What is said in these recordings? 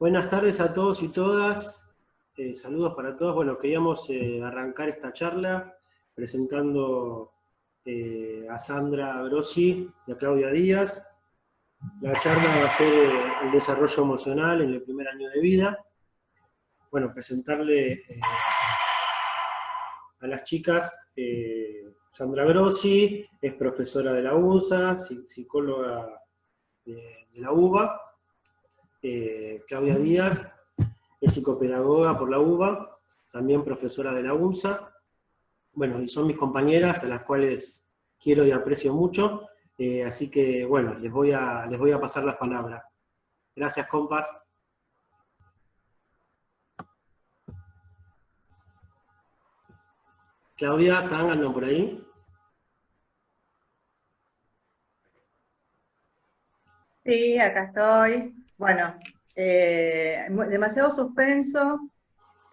Buenas tardes a todos y todas. Saludos para todos. Bueno, queríamos arrancar esta charla presentando a Sandra Grossi y a Claudia Díaz. La charla va a ser el desarrollo emocional en el primer año de vida. Bueno, presentarle a las chicas. Sandra Grossi es profesora de la UNSA, psicóloga de la UBA. Claudia Díaz es psicopedagoga por la UBA, también profesora de la UNSA. Bueno, y son mis compañeras a las cuales quiero y aprecio mucho, así que bueno, les voy a pasar las palabras. Gracias, compas. Claudia, San, ¿andan por ahí? Sí, acá estoy. Bueno, demasiado suspenso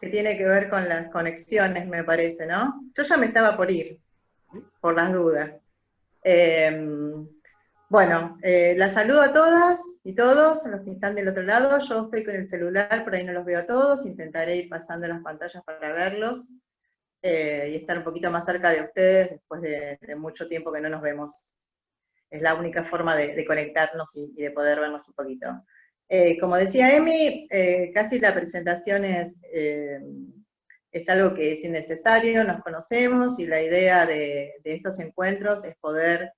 que tiene que ver con las conexiones, me parece, ¿no? Yo ya me estaba por ir, por las dudas. Las saludo a todas y todos los que están del otro lado. Yo estoy con el celular, por ahí no los veo a todos. Intentaré ir pasando las pantallas para verlos y estar un poquito más cerca de ustedes después de mucho tiempo que no nos vemos. Es la única forma de conectarnos y de poder vernos un poquito. Como decía Emi, casi la presentación es algo que es innecesario, nos conocemos y la idea de estos encuentros es poder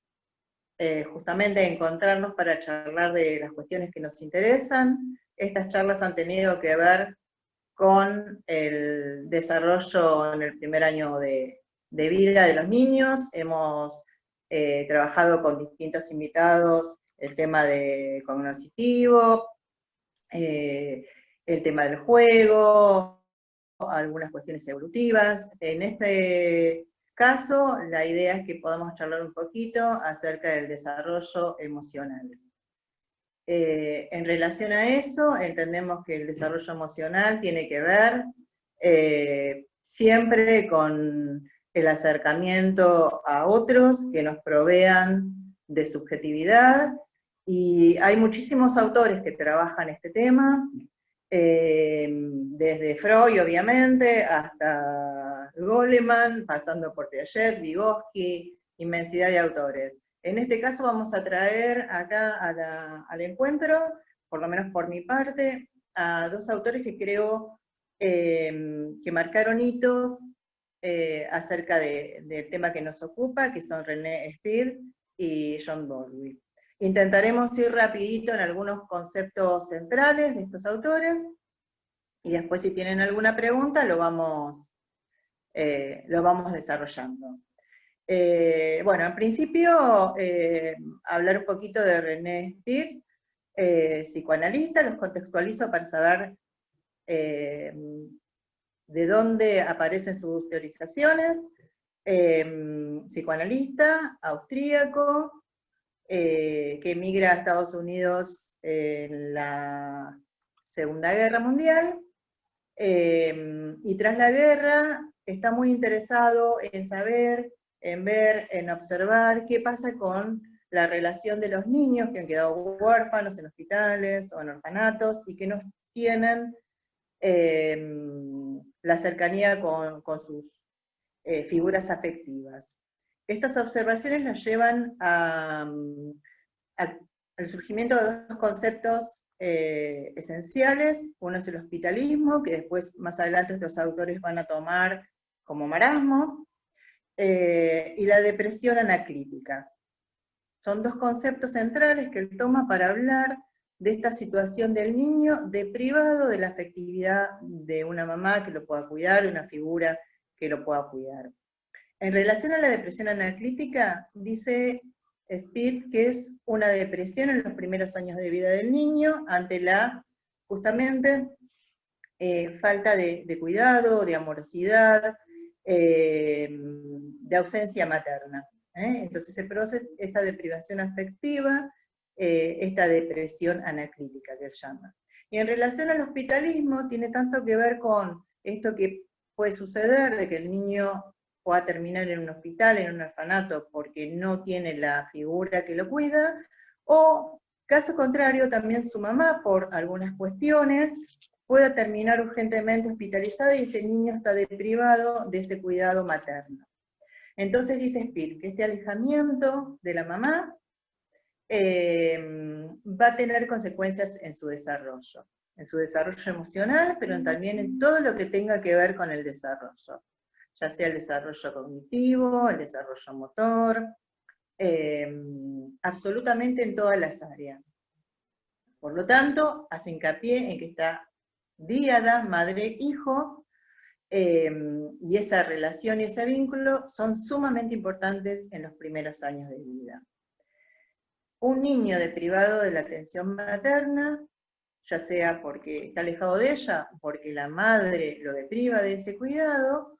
justamente encontrarnos para charlar de las cuestiones que nos interesan. Estas charlas han tenido que ver con el desarrollo en el primer año de vida de los niños. Hemos trabajado con distintos invitados el tema de cognitivo, el tema del juego, algunas cuestiones evolutivas. En este caso, la idea es que podamos charlar un poquito acerca del desarrollo emocional. En relación a eso, entendemos que el desarrollo emocional tiene que ver siempre con el acercamiento a otros que nos provean de subjetividad, y hay muchísimos autores que trabajan este tema, desde Freud, obviamente, hasta Goleman, pasando por Piaget, Vygotsky, inmensidad de autores. En este caso vamos a traer acá al encuentro, por lo menos por mi parte, a dos autores que creo que marcaron hitos acerca del tema que nos ocupa, que son René Speed y John Bowlby. Intentaremos ir rapidito en algunos conceptos centrales de estos autores, y después si tienen alguna pregunta lo vamos desarrollando. En principio, hablar un poquito de René Spitz, psicoanalista. Los contextualizo para saber de dónde aparecen sus teorizaciones. Psicoanalista, austríaco, que emigra a Estados Unidos en la Segunda Guerra Mundial, y tras la guerra está muy interesado en saber, en ver, en observar qué pasa con la relación de los niños que han quedado huérfanos en hospitales o en orfanatos y que no tienen la cercanía con sus figuras afectivas. Estas observaciones nos llevan al surgimiento de dos conceptos esenciales. Uno es el hospitalismo, que después, más adelante, estos autores van a tomar como marasmo, y la depresión anaclítica. Son dos conceptos centrales que él toma para hablar de esta situación del niño deprivado de la afectividad de una mamá que lo pueda cuidar, de una figura que lo pueda cuidar. En relación a la depresión anaclítica, dice Speed que es una depresión en los primeros años de vida del niño ante la, justamente, falta de cuidado, de amorosidad, de ausencia materna. Entonces se produce esta deprivación afectiva, esta depresión anaclítica que él llama. Y en relación al hospitalismo, tiene tanto que ver con esto que puede suceder, de que el niño pueda terminar en un hospital, en un orfanato, porque no tiene la figura que lo cuida, o Caso contrario, también su mamá, por algunas cuestiones, puede terminar urgentemente hospitalizada y este niño está deprivado de ese cuidado materno. Entonces dice Speed que este alejamiento de la mamá va a tener consecuencias en su desarrollo emocional, pero también en todo lo que tenga que ver con el desarrollo, ya sea el desarrollo cognitivo, el desarrollo motor, absolutamente en todas las áreas. Por lo tanto, hace hincapié en que esta díada madre-hijo y esa relación y ese vínculo son sumamente importantes en los primeros años de vida. Un niño deprivado de la atención materna, ya sea porque está alejado de ella, porque la madre lo depriva de ese cuidado,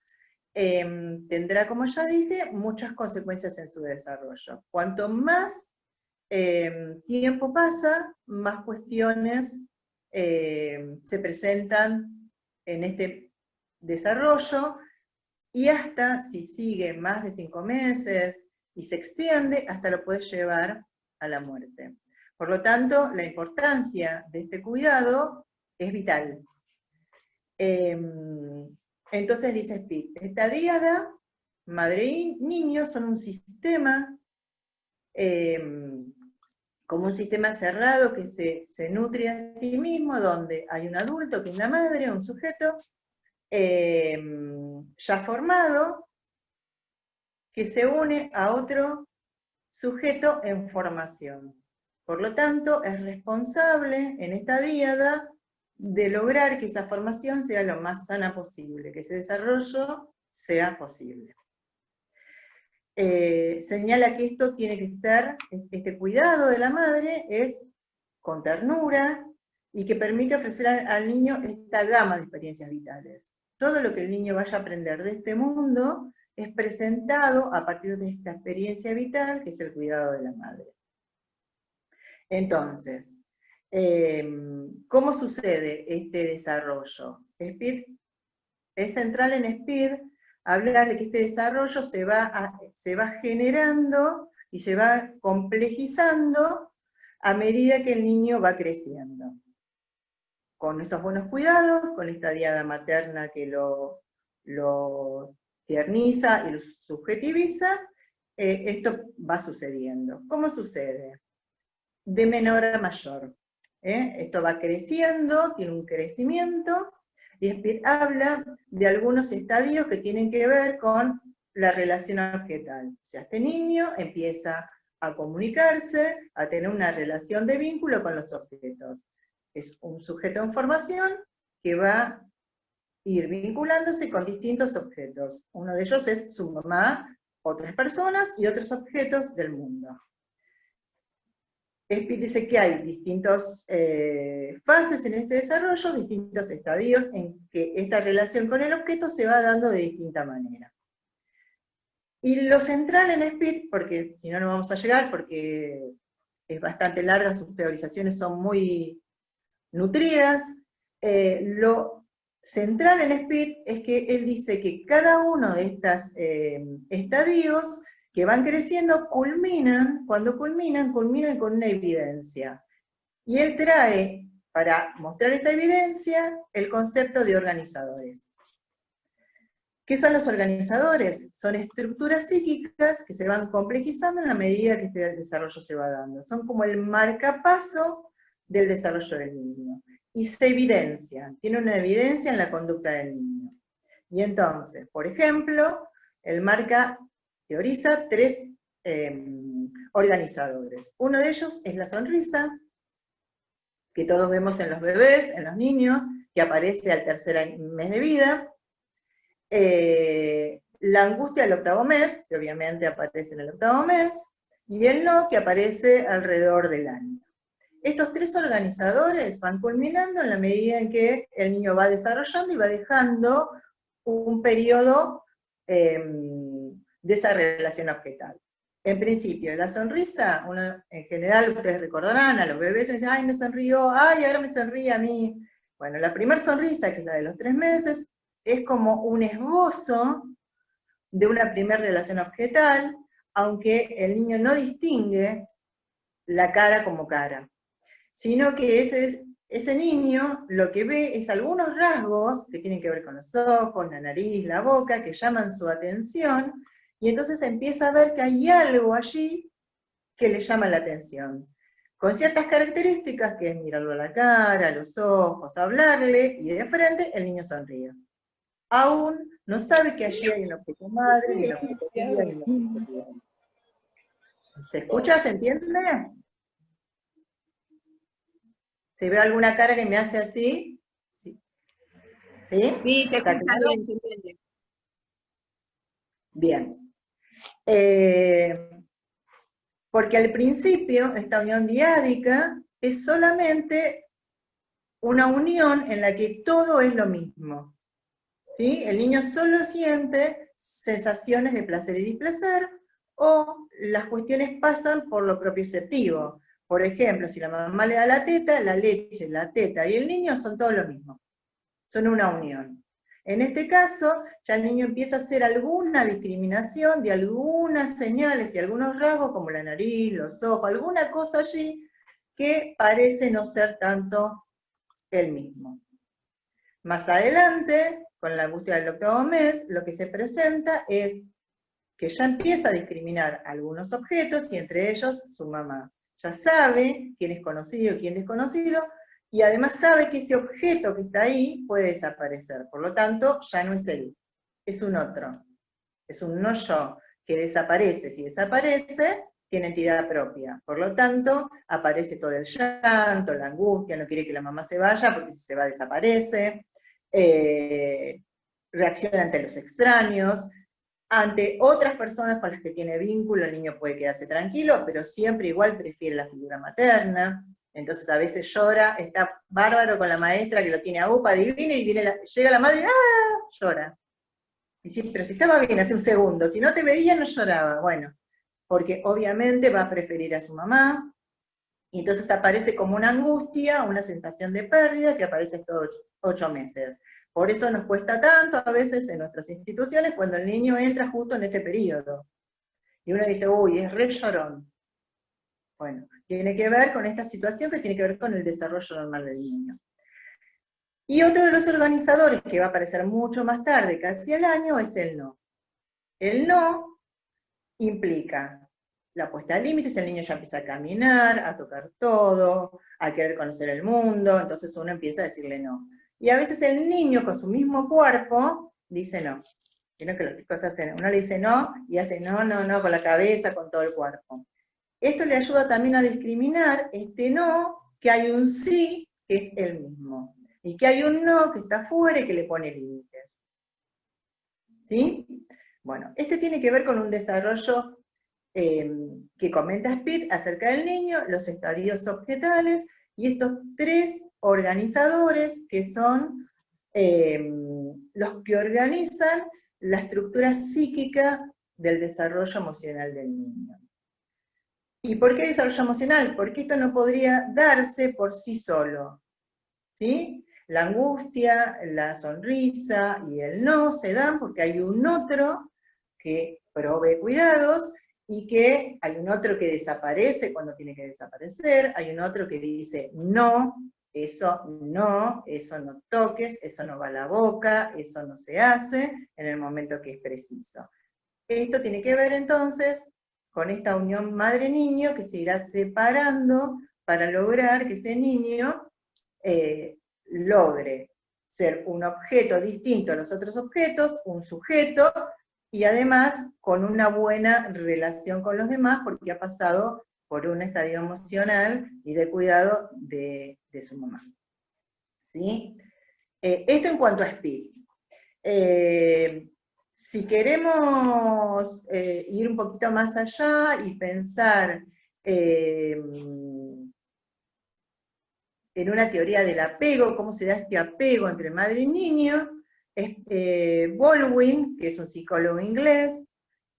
tendrá, como ya dije, muchas consecuencias en su desarrollo. Cuanto más tiempo pasa, más cuestiones se presentan en este desarrollo, y hasta, si sigue más de 5 meses y se extiende, hasta lo puede llevar a la muerte. Por lo tanto, la importancia de este cuidado es vital. Entonces dice Speed, esta díada, madre y niño, son un sistema, como un sistema cerrado que se nutre a sí mismo, donde hay un adulto, que es la madre, un sujeto, ya formado, que se une a otro sujeto en formación. Por lo tanto, es responsable en esta díada de lograr que esa formación sea lo más sana posible, que ese desarrollo sea posible. Señala que esto tiene que ser, este cuidado de la madre es con ternura y que permite ofrecer al niño esta gama de experiencias vitales. Todo lo que el niño vaya a aprender de este mundo es presentado a partir de esta experiencia vital, que es el cuidado de la madre. Entonces, ¿cómo sucede este desarrollo? Speed, es central en Speed hablar de que este desarrollo se va generando y se va complejizando a medida que el niño va creciendo. Con estos buenos cuidados, con esta diada materna que lo tierniza y lo subjetiviza, esto va sucediendo. ¿Cómo sucede? De menor a mayor. Esto va creciendo, tiene un crecimiento, y Speed habla de algunos estadios que tienen que ver con la relación objetal. O sea, este niño empieza a comunicarse, a tener una relación de vínculo con los objetos. Es un sujeto en formación que va a ir vinculándose con distintos objetos. Uno de ellos es su mamá, otras personas y otros objetos del mundo. Speed dice que hay distintas fases en este desarrollo, distintos estadios en que esta relación con el objeto se va dando de distinta manera. Y lo central en Speed, porque si no, no vamos a llegar, porque es bastante larga, sus teorizaciones son muy nutridas, lo central en Speed es que él dice que cada uno de estos estadios que van creciendo cuando culminan con una evidencia. Y él trae, para mostrar esta evidencia, el concepto de organizadores. ¿Qué son los organizadores? Son estructuras psíquicas que se van complejizando en la medida que este desarrollo se va dando. Son como el marcapaso del desarrollo del niño. Y se evidencian, tiene una evidencia en la conducta del niño. Y entonces, por ejemplo, el marca teoriza 3 organizadores. Uno de ellos es la sonrisa, que todos vemos en los bebés, en los niños, que aparece al tercer mes de vida. La angustia del 8º mes, que obviamente aparece en el 8º mes, y el no, que aparece alrededor del año. Estos 3 organizadores van culminando en la medida en que el niño va desarrollando y va dejando un periodo de esa relación objetal. En principio, la sonrisa, en general ustedes recordarán, a los bebés les dicen, ay, me sonrió, ay, ahora me sonríe a mí. Bueno, la primera sonrisa, que es la de los 3 meses, es como un esbozo de una primera relación objetal, aunque el niño no distingue la cara como cara. sino que ese niño lo que ve es algunos rasgos que tienen que ver con los ojos, la nariz, la boca, que llaman su atención, y entonces empieza a ver que hay algo allí que le llama la atención. Con ciertas características, que es mirarlo a la cara, a los ojos, hablarle, y de frente el niño sonríe. Aún no sabe que allí hay un objeto madre, ni un objeto guía, ni un objeto guía. ¿Se escucha? ¿Se entiende? ¿Se ve alguna cara que me hace así? ¿Sí? ¿Sí? Sí, se ¿Está escucha claro? bien, se entiende. Bien. Porque al principio esta unión diádica es solamente una unión en la que todo es lo mismo. ¿Sí? El niño solo siente sensaciones de placer y displacer, o las cuestiones pasan por lo propioceptivo. Por ejemplo, si la mamá le da la teta, la leche, la teta y el niño son todo lo mismo. Son una unión. En este caso, ya el niño empieza a hacer alguna discriminación de algunas señales y algunos rasgos, como la nariz, los ojos, alguna cosa allí que parece no ser tanto el mismo. Más adelante, con la angustia del octavo mes, lo que se presenta es que ya empieza a discriminar algunos objetos, y entre ellos su mamá. Ya sabe quién es conocido y quién es desconocido, y además sabe que ese objeto que está ahí puede desaparecer. Por lo tanto, ya no es él, es un otro. Es un no yo, que desaparece. Si desaparece, tiene entidad propia. Por lo tanto, aparece todo el llanto, la angustia, no quiere que la mamá se vaya, porque si se va desaparece. Reacciona ante los extraños. Ante otras personas con las que tiene vínculo, el niño puede quedarse tranquilo, pero siempre igual prefiere la figura materna. Entonces a veces llora, está bárbaro con la maestra que lo tiene a UPA, divina, y llega la madre y ¡ah! Llora. Y sí, pero si estaba bien hace un segundo, si no te veía no lloraba. Bueno, porque obviamente va a preferir a su mamá, y entonces aparece como una angustia, una sensación de pérdida que aparece estos 8 meses. Por eso nos cuesta tanto a veces en nuestras instituciones cuando el niño entra justo en este periodo. Y uno dice, uy, es re llorón. Bueno, tiene que ver con esta situación que tiene que ver con el desarrollo normal del niño. Y otro de los organizadores que va a aparecer mucho más tarde, casi al año, es el no. El no implica la puesta de límites, el niño ya empieza a caminar, a tocar todo, a querer conocer el mundo, entonces uno empieza a decirle no. Y a veces el niño con su mismo cuerpo dice no. Vieron que los chicos hacen, uno le dice no, y hace no, no, no, con la cabeza, con todo el cuerpo. Esto le ayuda también a discriminar este no, que hay un sí, que es el mismo, y que hay un no que está fuera y que le pone límites. ¿Sí? Bueno, este tiene que ver con un desarrollo que comenta Speed acerca del niño, los estadios objetales, y estos 3 organizadores que son los que organizan la estructura psíquica del desarrollo emocional del niño. ¿Y por qué desarrollo emocional? Porque esto no podría darse por sí solo, ¿sí? La angustia, la sonrisa y el no se dan porque hay un otro que provee cuidados, y que hay un otro que desaparece cuando tiene que desaparecer, hay un otro que dice no, eso no toques, eso no va a la boca, eso no se hace en el momento que es preciso. Esto tiene que ver entonces con esta unión madre-niño que se irá separando para lograr que ese niño logre ser un objeto distinto a los otros objetos, un sujeto, y además con una buena relación con los demás, porque ha pasado por un estadio emocional y de cuidado de su mamá. ¿Sí? Esto en cuanto a Speed. Si queremos ir un poquito más allá y pensar en una teoría del apego, cómo se da este apego entre madre y niño, Baldwin, que es un psicólogo inglés,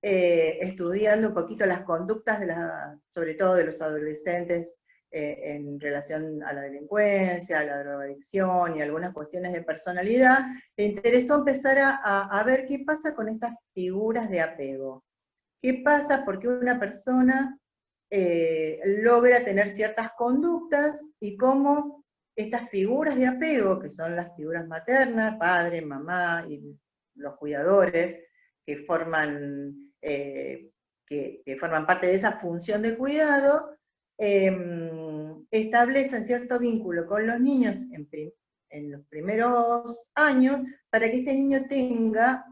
estudiando un poquito las conductas, sobre todo de los adolescentes, en relación a la delincuencia, a la drogadicción y algunas cuestiones de personalidad, le interesó empezar a ver qué pasa con estas figuras de apego. ¿Qué pasa? Porque una persona logra tener ciertas conductas y cómo estas figuras de apego, que son las figuras maternas, padre, mamá y los cuidadores, que forman parte de esa función de cuidado, establecen cierto vínculo con los niños en los primeros años para que este niño tenga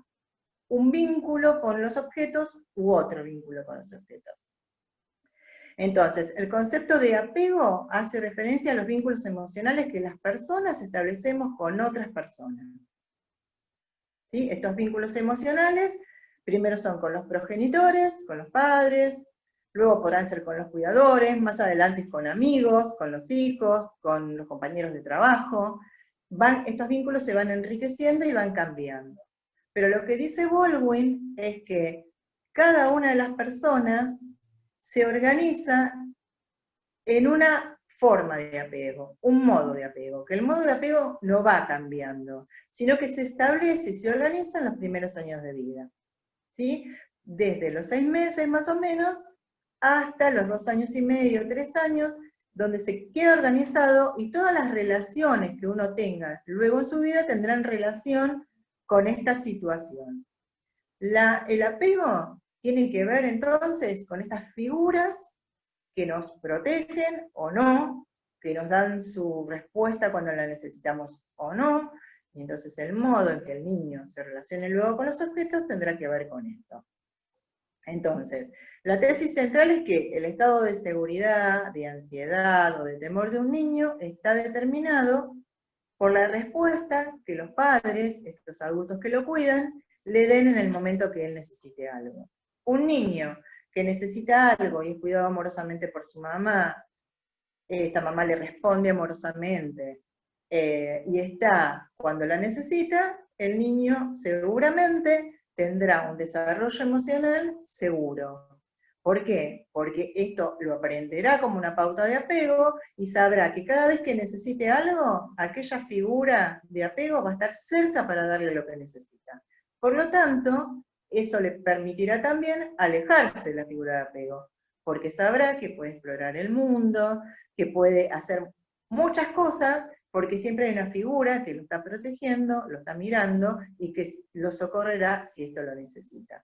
un vínculo con los objetos u otro vínculo con los objetos. Entonces, el concepto de apego hace referencia a los vínculos emocionales que las personas establecemos con otras personas. ¿Sí? Estos vínculos emocionales primero son con los progenitores, con los padres, luego podrán ser con los cuidadores, más adelante con amigos, con los hijos, con los compañeros de trabajo. Estos vínculos se van enriqueciendo y van cambiando. Pero lo que dice Baldwin es que cada una de las personas se organiza en una forma de apego, un modo de apego, que el modo de apego no va cambiando, sino que se establece y se organiza en los primeros años de vida. ¿Sí? Desde los 6 meses más o menos hasta los 2 años y medio, 3 años, donde se queda organizado y todas las relaciones que uno tenga luego en su vida tendrán relación con esta situación. El apego tiene que ver entonces con estas figuras que nos protegen o no, que nos dan su respuesta cuando la necesitamos o no, y entonces el modo en que el niño se relacione luego con los objetos tendrá que ver con esto. Entonces, la tesis central es que el estado de seguridad, de ansiedad o de temor de un niño está determinado por la respuesta que los padres, estos adultos que lo cuidan, le den en el momento que él necesite algo. Un niño que necesita algo y es cuidado amorosamente por su mamá, esta mamá le responde amorosamente, y está cuando la necesita, el niño seguramente tendrá un desarrollo emocional seguro. ¿Por qué? Porque esto lo aprenderá como una pauta de apego y sabrá que cada vez que necesite algo, aquella figura de apego va a estar cerca para darle lo que necesita. Por lo tanto, eso le permitirá también alejarse de la figura de apego, porque sabrá que puede explorar el mundo, que puede hacer muchas cosas, porque siempre hay una figura que lo está protegiendo, lo está mirando, y que lo socorrerá si esto lo necesita.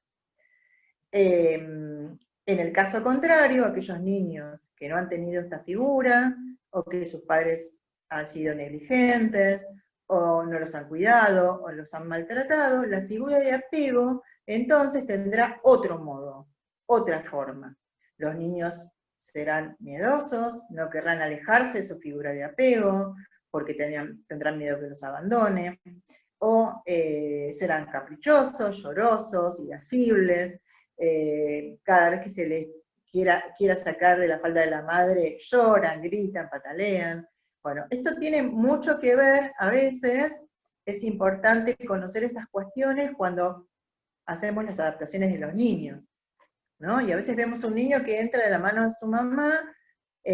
En el caso contrario, aquellos niños que no han tenido esta figura, o que sus padres han sido negligentes, o no los han cuidado, o los han maltratado, la figura de apego entonces tendrá otro modo, otra forma. Los niños serán miedosos, no querrán alejarse de su figura de apego, porque tendrán miedo que los abandone, o serán caprichosos, llorosos, irascibles, cada vez que se les quiera sacar de la falda de la madre, lloran, gritan, patalean. Bueno, esto tiene mucho que ver, a veces es importante conocer estas cuestiones cuando hacemos las adaptaciones de los niños, ¿no? Y a veces vemos un niño que entra de la mano de su mamá,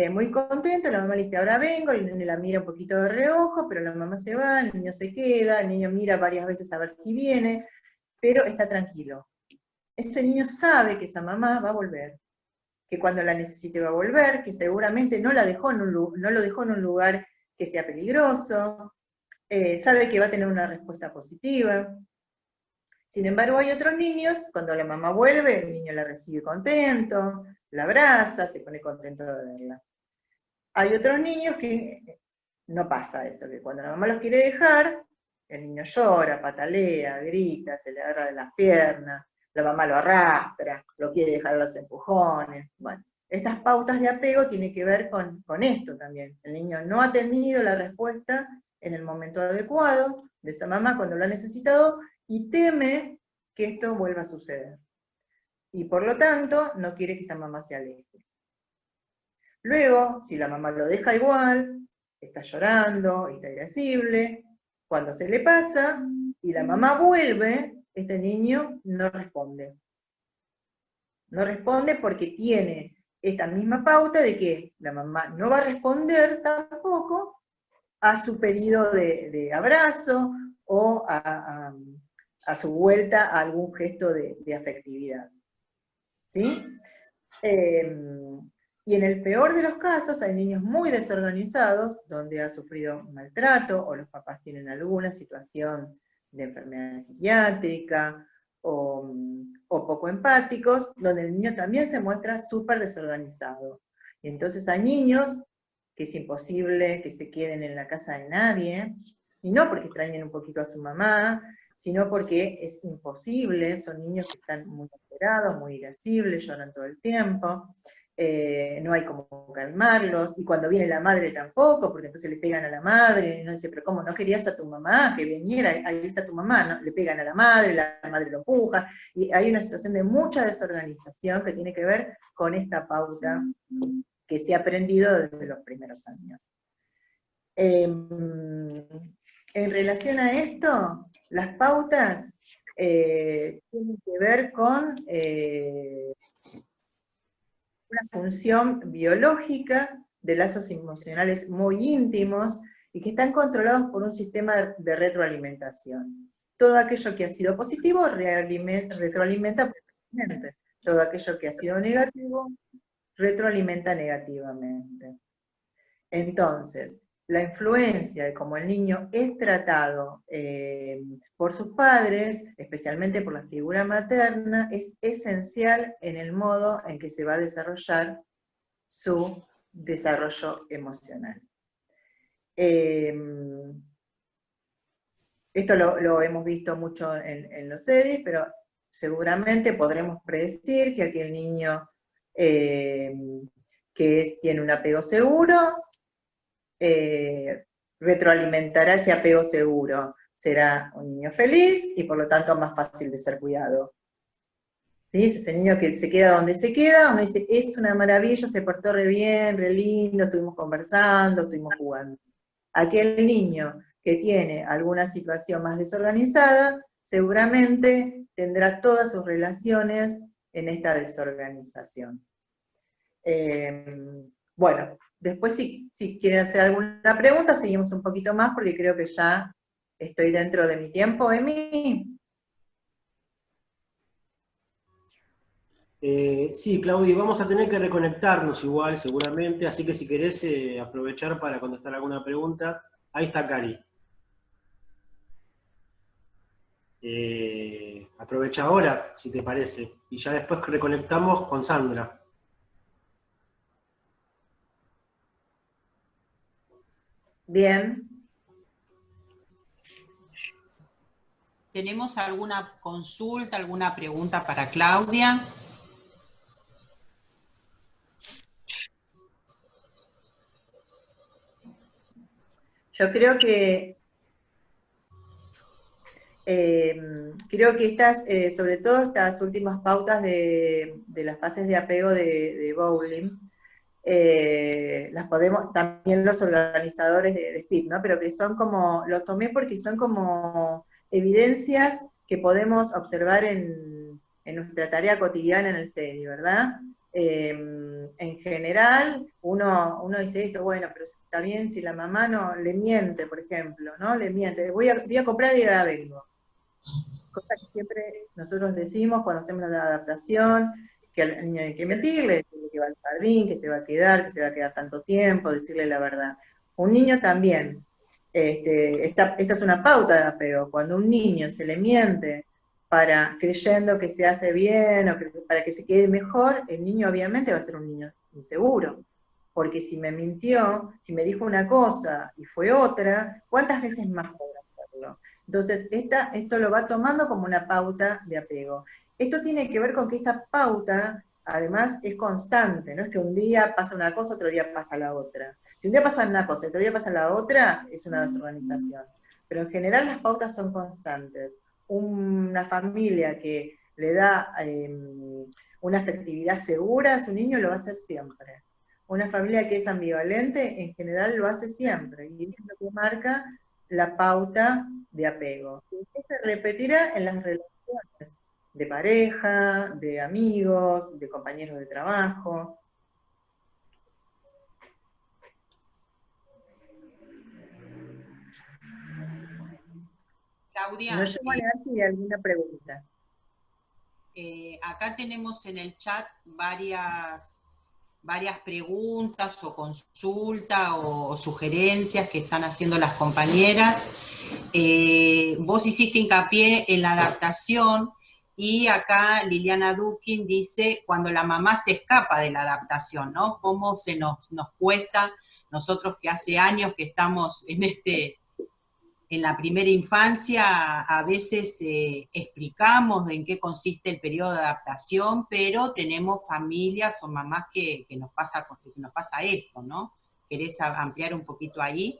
muy contento, la mamá le dice, ahora vengo, el niño la mira un poquito de reojo, pero la mamá se va, el niño se queda, el niño mira varias veces a ver si viene, pero está tranquilo. Ese niño sabe que esa mamá va a volver, que cuando la necesite va a volver, que seguramente no lo dejó en un lugar que sea peligroso, sabe que va a tener una respuesta positiva. Sin embargo, hay otros niños, cuando la mamá vuelve, el niño la recibe contento, la abraza, se pone contento de verla. Hay otros niños que no pasa eso, que cuando la mamá los quiere dejar, el niño llora, patalea, grita, se le agarra de las piernas, la mamá lo arrastra, lo quiere dejar a los empujones. Bueno, estas pautas de apego tienen que ver con esto también. El niño no ha tenido la respuesta en el momento adecuado de esa mamá cuando lo ha necesitado y teme que esto vuelva a suceder. Y por lo tanto, no quiere que esta mamá se aleje. Luego, si la mamá lo deja igual, está llorando, está irascible, cuando se le pasa y la mamá vuelve, este niño no responde. No responde porque tiene esta misma pauta de que la mamá no va a responder tampoco a su pedido de abrazo o a su vuelta a algún gesto de afectividad. ¿Sí? Y en el peor de los casos hay niños muy desorganizados, donde ha sufrido maltrato, o los papás tienen alguna situación de enfermedad psiquiátrica, o poco empáticos, donde el niño también se muestra súper desorganizado. Y entonces hay niños que es imposible que se queden en la casa de nadie, y no porque extrañen un poquito a su mamá, sino porque es imposible, son niños que están muy alterados, muy irascibles, lloran todo el tiempo, no hay como calmarlos, y cuando viene la madre tampoco, porque entonces le pegan a la madre, y uno dice, pero ¿cómo no querías a tu mamá que viniera? Ahí está tu mamá, ¿no? Le pegan a la madre lo empuja, y hay una situación de mucha desorganización que tiene que ver con esta pauta que se ha aprendido desde los primeros años. En relación a esto, las pautas tienen que ver con una función biológica de lazos emocionales muy íntimos y que están controlados por un sistema de retroalimentación. Todo aquello que ha sido positivo retroalimenta positivamente. Todo aquello que ha sido negativo retroalimenta negativamente. Entonces, la influencia de cómo el niño es tratado por sus padres, especialmente por la figura materna, es esencial en el modo en que se va a desarrollar su desarrollo emocional. Esto lo hemos visto mucho en los EDIs, pero seguramente podremos predecir que aquel niño tiene un apego seguro, retroalimentará ese apego seguro. Será un niño feliz y por lo tanto más fácil de ser cuidado. ¿Sí? Es ese niño que se queda donde se queda, uno dice, es una maravilla, se portó re bien, re lindo, estuvimos conversando, estuvimos jugando. Aquel niño que tiene alguna situación más desorganizada, seguramente tendrá todas sus relaciones en esta desorganización. Bueno, después si quieren hacer alguna pregunta, seguimos un poquito más porque creo que ya estoy dentro de mi tiempo. Emi. Sí, Claudia, vamos a tener que reconectarnos igual, seguramente, así que si querés aprovechar para contestar alguna pregunta, ahí está Cari. Aprovecha ahora, si te parece, y ya después reconectamos con Sandra. Bien. ¿Tenemos alguna consulta, alguna pregunta para Claudia? Yo creo que estas, sobre todo estas últimas pautas de las fases de apego de Bowling, las podemos, también los organizadores de SPID, ¿no? Pero que son como, los tomé porque son como evidencias que podemos observar en nuestra tarea cotidiana en el CEDI, ¿verdad? En general, uno dice esto, bueno, pero está bien si la mamá no le miente, por ejemplo, ¿no? Le miente, voy a comprar y ya vengo. Cosa que siempre nosotros decimos cuando hacemos la adaptación, que al niño hay que mentirle, decirle que va al jardín, que se va a quedar tanto tiempo, decirle la verdad. Un niño también, esta es una pauta de apego, cuando un niño se le miente creyendo que se hace bien o para que se quede mejor, el niño obviamente va a ser un niño inseguro. Porque si me mintió, si me dijo una cosa y fue otra, ¿cuántas veces más podrá hacerlo? Entonces, esto lo va tomando como una pauta de apego. Esto tiene que ver con que esta pauta, además, es constante, no es que un día pasa una cosa, otro día pasa la otra. Si un día pasa una cosa, otro día pasa la otra, es una desorganización. Pero en general las pautas son constantes. Una familia que le da una afectividad segura a su niño lo va a hacer siempre. Una familia que es ambivalente, en general lo hace siempre. Y es lo que marca la pauta de apego. Y se repetirá en las relaciones de pareja, de amigos, de compañeros de trabajo. Claudia, No llego a leer si hay alguna pregunta. Acá tenemos en el chat varias varias preguntas o consultas o sugerencias que están haciendo las compañeras. Vos hiciste hincapié en la adaptación, y acá Liliana Dukin dice, cuando la mamá se escapa de la adaptación, ¿no? Cómo nos cuesta, nosotros que hace años que estamos en la primera infancia, a veces explicamos en qué consiste el periodo de adaptación, pero tenemos familias o mamás que nos pasa esto, ¿no? ¿Querés ampliar un poquito ahí?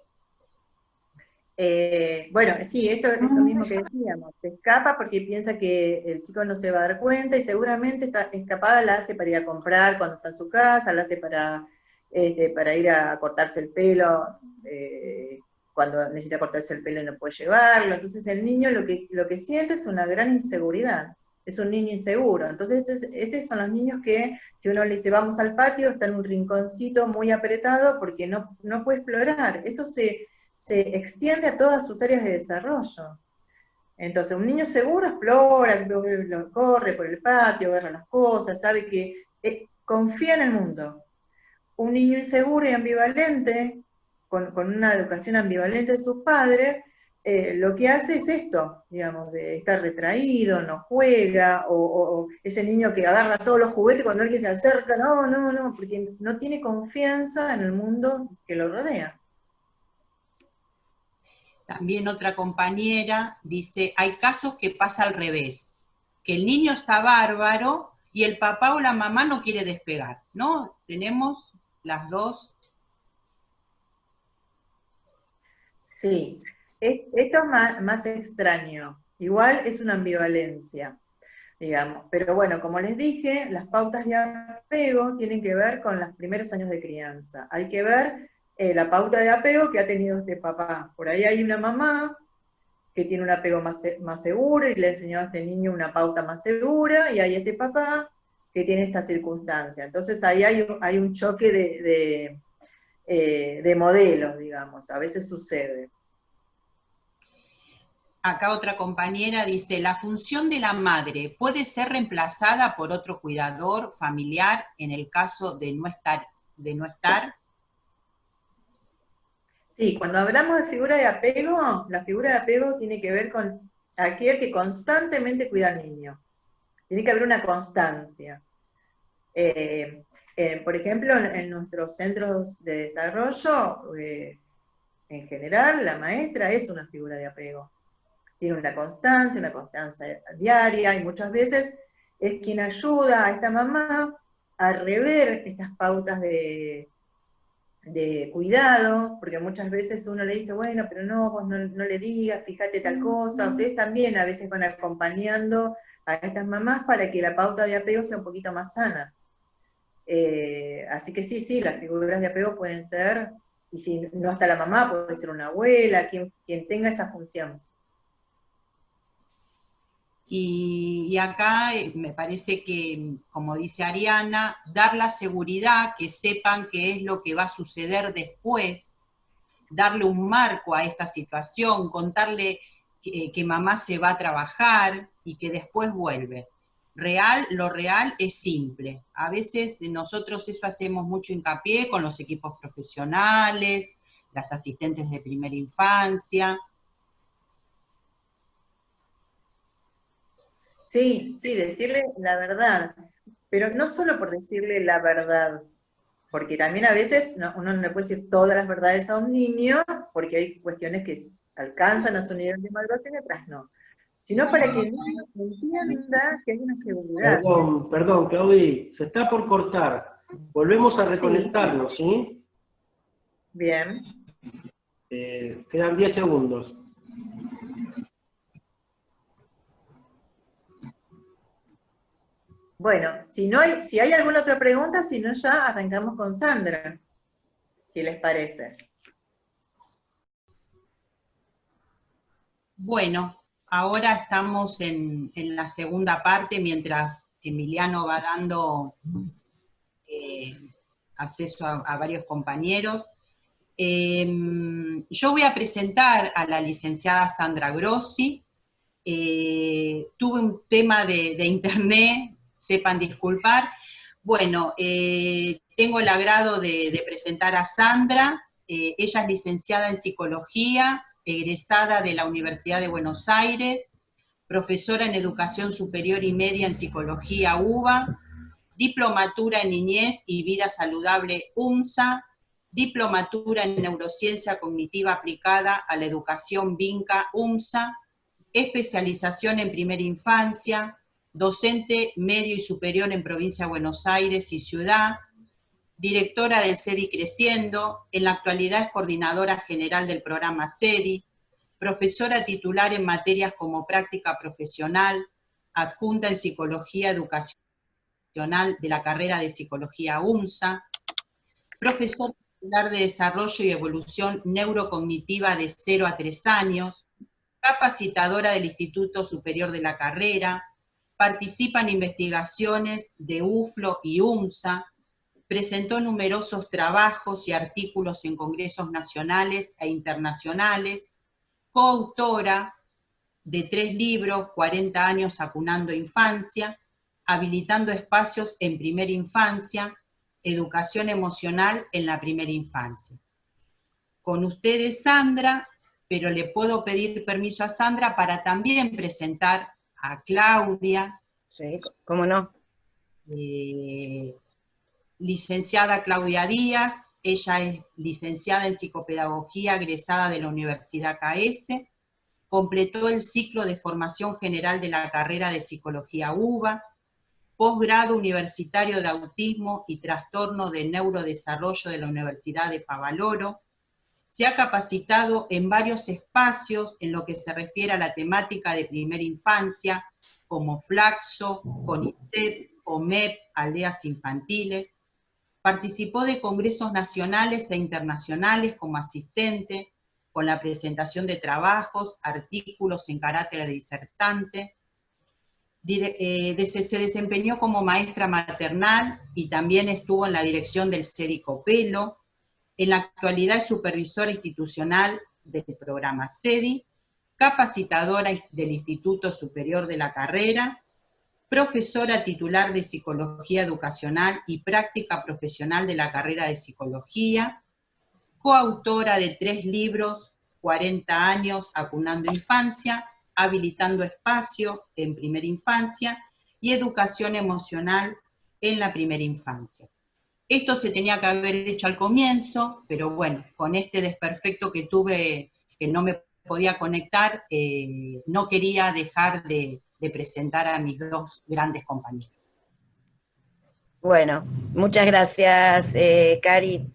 Bueno, sí, esto es lo mismo que decíamos, se escapa porque piensa que el chico no se va a dar cuenta, y seguramente esta escapada la hace para ir a comprar cuando está en su casa, la hace para ir a cortarse el pelo, cuando necesita cortarse el pelo y no puede llevarlo. Entonces el niño lo que siente es una gran inseguridad, es un niño inseguro. Entonces estos son los niños que, si uno le dice vamos al patio, está en un rinconcito muy apretado porque no puede explorar. Esto se extiende a todas sus áreas de desarrollo. Entonces, un niño seguro explora, corre por el patio, agarra las cosas, sabe que confía en el mundo. Un niño inseguro y ambivalente, con una educación ambivalente de sus padres, lo que hace es esto, digamos, de estar retraído, no juega, o ese niño que agarra todos los juguetes cuando alguien se acerca, no, porque no tiene confianza en el mundo que lo rodea. También otra compañera dice, hay casos que pasa al revés, que el niño está bárbaro y el papá o la mamá no quiere despegar, ¿no? Tenemos las dos. Sí, esto es más extraño, igual es una ambivalencia, digamos, pero bueno, como les dije, las pautas de apego tienen que ver con los primeros años de crianza. Hay que ver la pauta de apego que ha tenido este papá. Por ahí hay una mamá que tiene un apego más seguro y le enseñó a este niño una pauta más segura, y hay este papá que tiene esta circunstancia. Entonces ahí hay un choque de modelos, digamos, a veces sucede. Acá otra compañera dice, ¿la función de la madre puede ser reemplazada por otro cuidador familiar en el caso de no estar? Sí, cuando hablamos de figura de apego, la figura de apego tiene que ver con aquel que constantemente cuida al niño. Tiene que haber una constancia. Por ejemplo, en nuestros centros de desarrollo, en general, la maestra es una figura de apego. Tiene una constancia diaria, y muchas veces es quien ayuda a esta mamá a rever estas pautas de cuidado, porque muchas veces uno le dice, bueno, pero no, vos no le digas, fíjate tal cosa. Ustedes también a veces van acompañando a estas mamás para que la pauta de apego sea un poquito más sana. Así que sí, las figuras de apego pueden ser, y si no está la mamá, puede ser una abuela, quien tenga esa función. Y acá me parece que, como dice Ariana, dar la seguridad, que sepan qué es lo que va a suceder después, darle un marco a esta situación, contarle que mamá se va a trabajar y que después vuelve. Lo real es simple. A veces nosotros eso hacemos mucho hincapié con los equipos profesionales, las asistentes de primera infancia. Sí, decirle la verdad, pero no solo por decirle la verdad, porque también a veces uno no le puede decir todas las verdades a un niño, porque hay cuestiones que alcanzan a su nivel de maduración y otras no, sino para que el niño entienda que hay una seguridad. Perdón, Claudi, se está por cortar. Volvemos a reconectarnos, ¿sí? Bien. Quedan 10 segundos. Bueno, si hay alguna otra pregunta, si no ya arrancamos con Sandra, si les parece. Bueno, ahora estamos en la segunda parte, mientras Emiliano va dando acceso a varios compañeros. Yo voy a presentar a la licenciada Sandra Grossi. Tuve un tema de internet, sepan disculpar, Bueno, tengo el agrado de presentar a Sandra. Ella es licenciada en Psicología, egresada de la Universidad de Buenos Aires, profesora en Educación Superior y Media en Psicología UBA, diplomatura en Niñez y Vida Saludable UMSA, diplomatura en Neurociencia Cognitiva Aplicada a la Educación VINCA UMSA, especialización en Primera Infancia, docente medio y superior en Provincia de Buenos Aires y Ciudad, directora del CEDI Creciendo, en la actualidad es coordinadora general del programa CEDI, profesora titular en materias como práctica profesional, adjunta en Psicología Educacional de la carrera de Psicología UMSA, profesora titular de Desarrollo y Evolución Neurocognitiva de 0 a 3 años, capacitadora del Instituto Superior de la Carrera, participa en investigaciones de UFLO y UMSA, presentó numerosos trabajos y artículos en congresos nacionales e internacionales, coautora de 3 libros, 40 años acunando infancia, habilitando espacios en primera infancia, educación emocional en la primera infancia. Con ustedes, Sandra, pero le puedo pedir permiso a Sandra para también presentar a Claudia. Sí, ¿cómo no? Licenciada Claudia Díaz, ella es licenciada en Psicopedagogía, egresada de la Universidad KS, completó el ciclo de formación general de la carrera de Psicología UBA, posgrado universitario de Autismo y Trastorno de Neurodesarrollo de la Universidad de Favaloro, se ha capacitado en varios espacios en lo que se refiere a la temática de primera infancia, como Flaxo, CONICET, OMEP, Aldeas Infantiles. Participó de congresos nacionales e internacionales como asistente, con la presentación de trabajos, artículos en carácter de disertante. Se desempeñó como maestra maternal y también estuvo en la dirección del CEDI Copelo. En la actualidad es supervisora institucional del programa CEDI, capacitadora del Instituto Superior de la Carrera, profesora titular de Psicología Educacional y Práctica Profesional de la carrera de Psicología, coautora de 3 libros, 40 años acunando infancia, habilitando espacio en primera infancia y educación emocional en la primera infancia. Esto se tenía que haber hecho al comienzo, pero bueno, con este desperfecto que tuve, que no me podía conectar, no quería dejar de presentar a mis 2 grandes compañeros. Bueno, muchas gracias, Cari.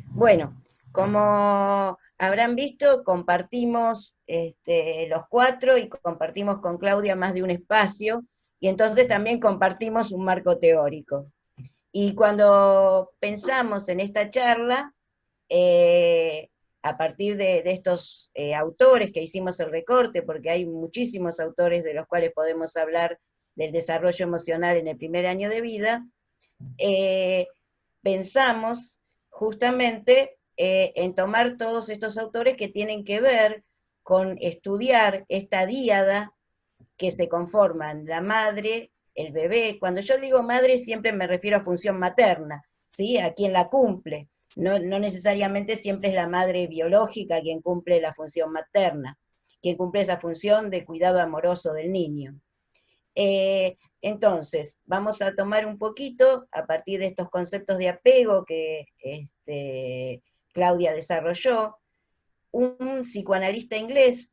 Bueno, como habrán visto, compartimos los 4 y compartimos con Claudia más de un espacio, y entonces también compartimos un marco teórico. Y cuando pensamos en esta charla, a partir de estos autores que hicimos el recorte, porque hay muchísimos autores de los cuales podemos hablar del desarrollo emocional en el primer año de vida, pensamos justamente en tomar todos estos autores que tienen que ver con estudiar esta díada que se conforman la madre, el bebé. Cuando yo digo madre siempre me refiero a función materna, ¿sí? A quien la cumple. No necesariamente siempre es la madre biológica quien cumple la función materna, quien cumple esa función de cuidado amoroso del niño. Entonces, vamos a tomar un poquito, a partir de estos conceptos de apego que Claudia desarrolló, un psicoanalista inglés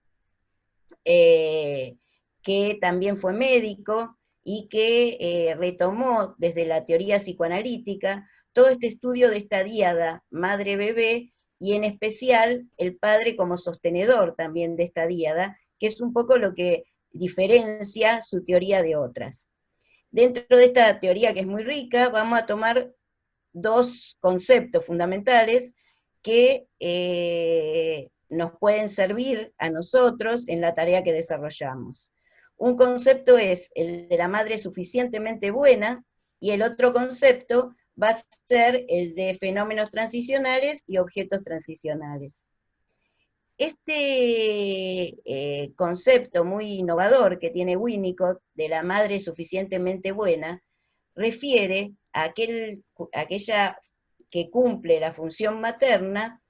que también fue médico y que retomó desde la teoría psicoanalítica todo este estudio de esta díada madre-bebé, y en especial el padre como sostenedor también de esta díada, que es un poco lo que diferencia su teoría de otras. Dentro de esta teoría, que es muy rica, vamos a tomar 2 conceptos fundamentales que nos pueden servir a nosotros en la tarea que desarrollamos. Un concepto es el de la madre suficientemente buena, y el otro concepto va a ser el de fenómenos transicionales y objetos transicionales. Este concepto muy innovador que tiene Winnicott de la madre suficientemente buena refiere a aquella que cumple la función materna,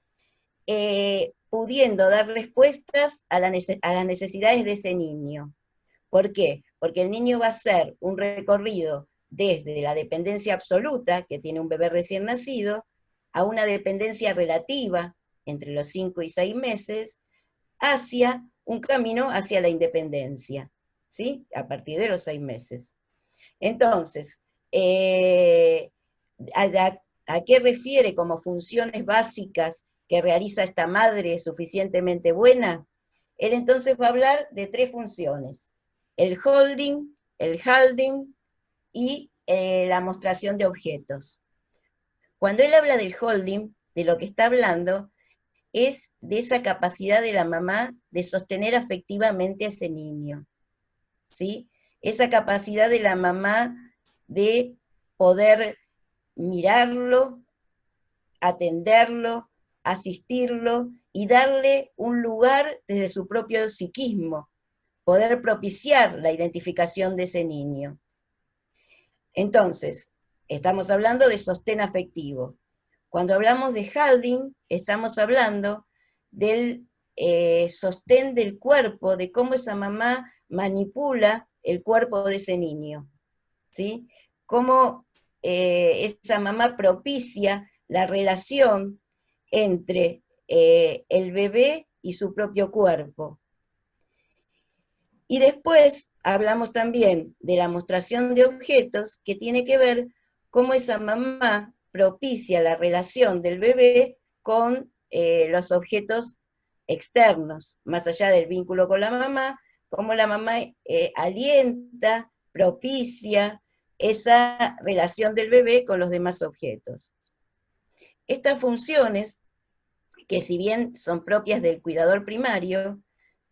pudiendo dar respuestas a las necesidades de ese niño. ¿Por qué? Porque el niño va a hacer un recorrido desde la dependencia absoluta, que tiene un bebé recién nacido, a una dependencia relativa, entre los 5 y 6 meses, hacia un camino hacia la independencia, ¿sí? A partir de los 6 meses. Entonces, ¿a qué refiere como funciones básicas que realiza esta madre suficientemente buena? Él entonces va a hablar de 3 funciones: el holding, el halding y la mostración de objetos. Cuando él habla del holding, de lo que está hablando es de esa capacidad de la mamá de sostener afectivamente a ese niño, ¿sí? Esa capacidad de la mamá de poder mirarlo, atenderlo, asistirlo y darle un lugar desde su propio psiquismo, poder propiciar la identificación de ese niño. Entonces, estamos hablando de sostén afectivo. Cuando hablamos de holding, estamos hablando del sostén del cuerpo, de cómo esa mamá manipula el cuerpo de ese niño, ¿sí? Cómo esa mamá propicia la relación entre el bebé y su propio cuerpo. Y después hablamos también de la mostración de objetos, que tiene que ver cómo esa mamá propicia la relación del bebé con los objetos externos, más allá del vínculo con la mamá, cómo la mamá alienta, propicia esa relación del bebé con los demás objetos. Estas funciones, que si bien son propias del cuidador primario,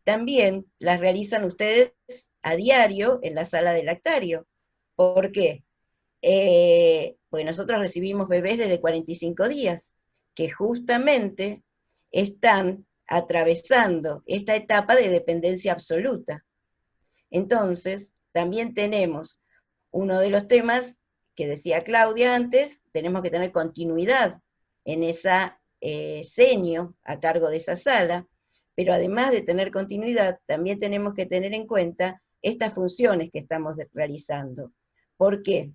también las realizan ustedes a diario en la sala de lactario. ¿Por qué? Pues nosotros recibimos bebés desde 45 días, que justamente están atravesando esta etapa de dependencia absoluta. Entonces, también tenemos uno de los temas que decía Claudia antes, tenemos que tener continuidad en esa seño a cargo de esa sala, pero además de tener continuidad, también tenemos que tener en cuenta estas funciones que estamos realizando. ¿Por qué?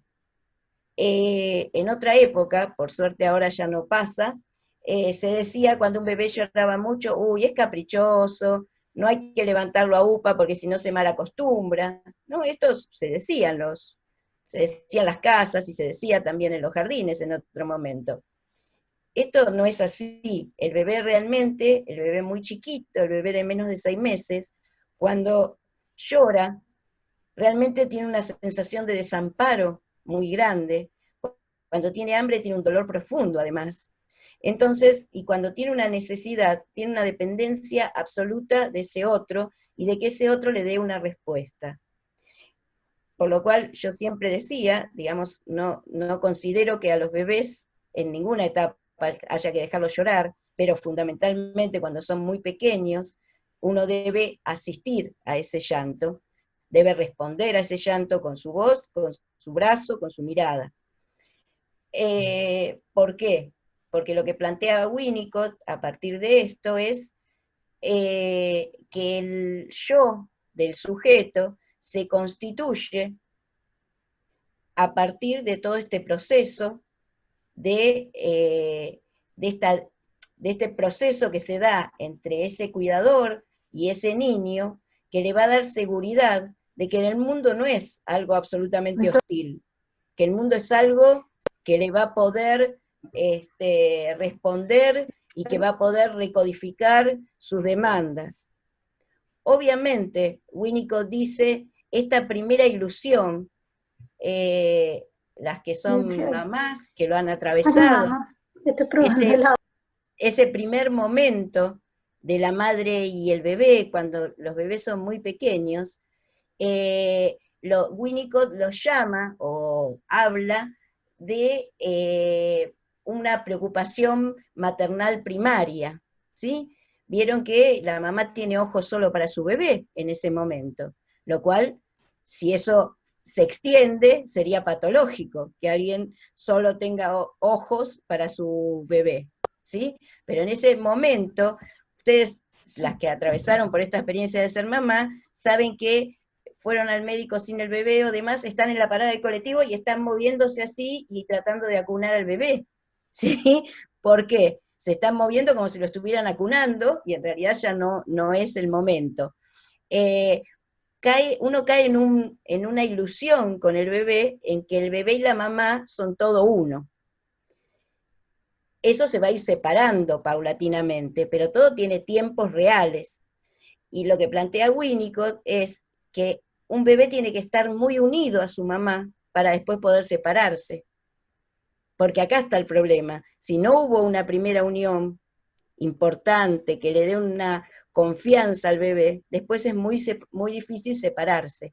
En otra época, por suerte ahora ya no pasa, se decía cuando un bebé lloraba mucho, uy, es caprichoso, no hay que levantarlo a UPA porque si no se malacostumbra. No, esto se decía en las casas y se decía también en los jardines en otro momento. Esto no es así. El bebé realmente, el bebé muy chiquito, el bebé de menos de 6 meses, cuando llora, realmente tiene una sensación de desamparo muy grande. Cuando tiene hambre tiene un dolor profundo además. Entonces, y cuando tiene una necesidad, tiene una dependencia absoluta de ese otro y de que ese otro le dé una respuesta. Por lo cual yo siempre decía, digamos, no considero que a los bebés en ninguna etapa haya que dejarlos llorar, pero fundamentalmente cuando son muy pequeños, uno debe asistir a ese llanto, debe responder a ese llanto con su voz, con su brazo, con su mirada. ¿Por qué? Porque lo que plantea Winnicott a partir de esto es que el yo del sujeto se constituye a partir de todo este proceso de este proceso que se da entre ese cuidador y ese niño, que le va a dar seguridad de que el mundo no es algo absolutamente hostil, que el mundo es algo que le va a poder responder y que va a poder recodificar sus demandas. Obviamente, Winnicott dice, esta primera ilusión, las que son mamás, que lo han atravesado, ese primer momento de la madre y el bebé, cuando los bebés son muy pequeños, Winnicott lo llama o habla de una preocupación maternal primaria, ¿sí? Vieron que la mamá tiene ojos solo para su bebé en ese momento, lo cual, si eso se extiende, sería patológico que alguien solo tenga ojos para su bebé, ¿sí? Pero en ese momento, ustedes, las que atravesaron por esta experiencia de ser mamá, saben que fueron al médico sin el bebé o demás, están en la parada del colectivo y están moviéndose así y tratando de acunar al bebé, ¿sí? ¿Por qué? Se están moviendo como si lo estuvieran acunando y en realidad ya no es el momento. Uno cae en una ilusión con el bebé, en que el bebé y la mamá son todo uno. Eso se va a ir separando paulatinamente, pero todo tiene tiempos reales. Y lo que plantea Winnicott es que un bebé tiene que estar muy unido a su mamá para después poder separarse. Porque acá está el problema. Si no hubo una primera unión importante que le dé una confianza al bebé, después es muy difícil separarse.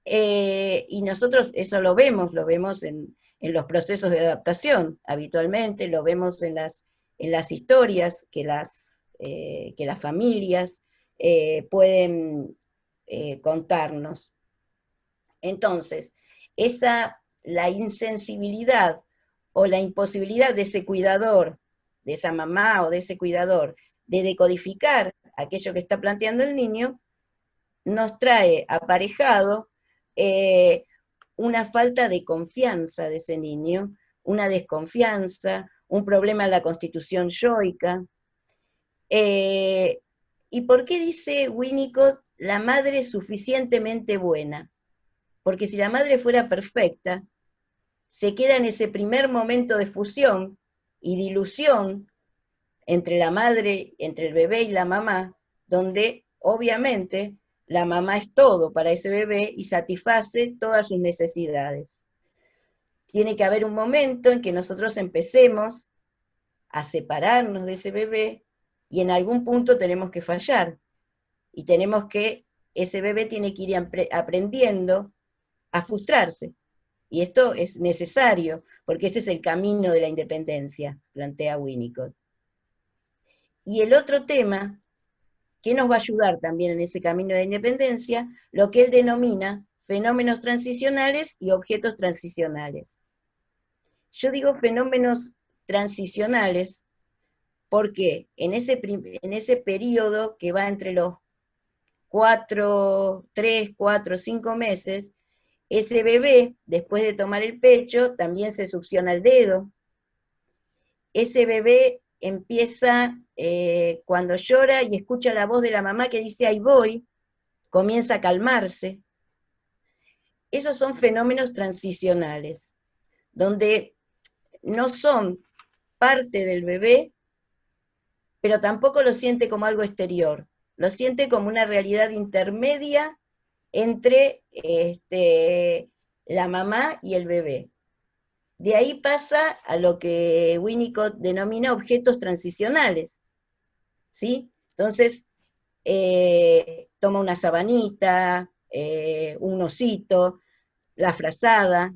Y nosotros eso lo vemos en los procesos de adaptación, habitualmente, lo vemos en las historias que las familias pueden contarnos. Entonces, la insensibilidad o la imposibilidad de ese cuidador, de esa mamá o de ese cuidador, de decodificar aquello que está planteando el niño, nos trae aparejado una falta de confianza de ese niño, una desconfianza, un problema en la constitución yoica. ¿Y por qué dice Winnicott la madre suficientemente buena? Porque si la madre fuera perfecta, se queda en ese primer momento de fusión y dilución entre la madre, entre el bebé y la mamá, donde obviamente la mamá es todo para ese bebé y satisface todas sus necesidades. Tiene que haber un momento en que nosotros empecemos a separarnos de ese bebé y en algún punto tenemos que fallar. Y ese bebé tiene que ir aprendiendo a frustrarse. Y esto es necesario, porque ese es el camino de la independencia, plantea Winnicott. Y el otro tema, que nos va a ayudar también en ese camino de la independencia, lo que él denomina fenómenos transicionales y objetos transicionales. Yo digo fenómenos transicionales porque en ese periodo que va entre los 3, 4, 5 meses, ese bebé, después de tomar el pecho, también se succiona el dedo. Ese bebé empieza, cuando llora y escucha la voz de la mamá que dice, ahí voy, comienza a calmarse. Esos son fenómenos transicionales, donde no son parte del bebé, pero tampoco lo siente como algo exterior, lo siente como una realidad intermedia entre la mamá y el bebé. De ahí pasa a lo que Winnicott denomina objetos transicionales, ¿sí? Entonces, toma una sabanita, un osito, la frazada.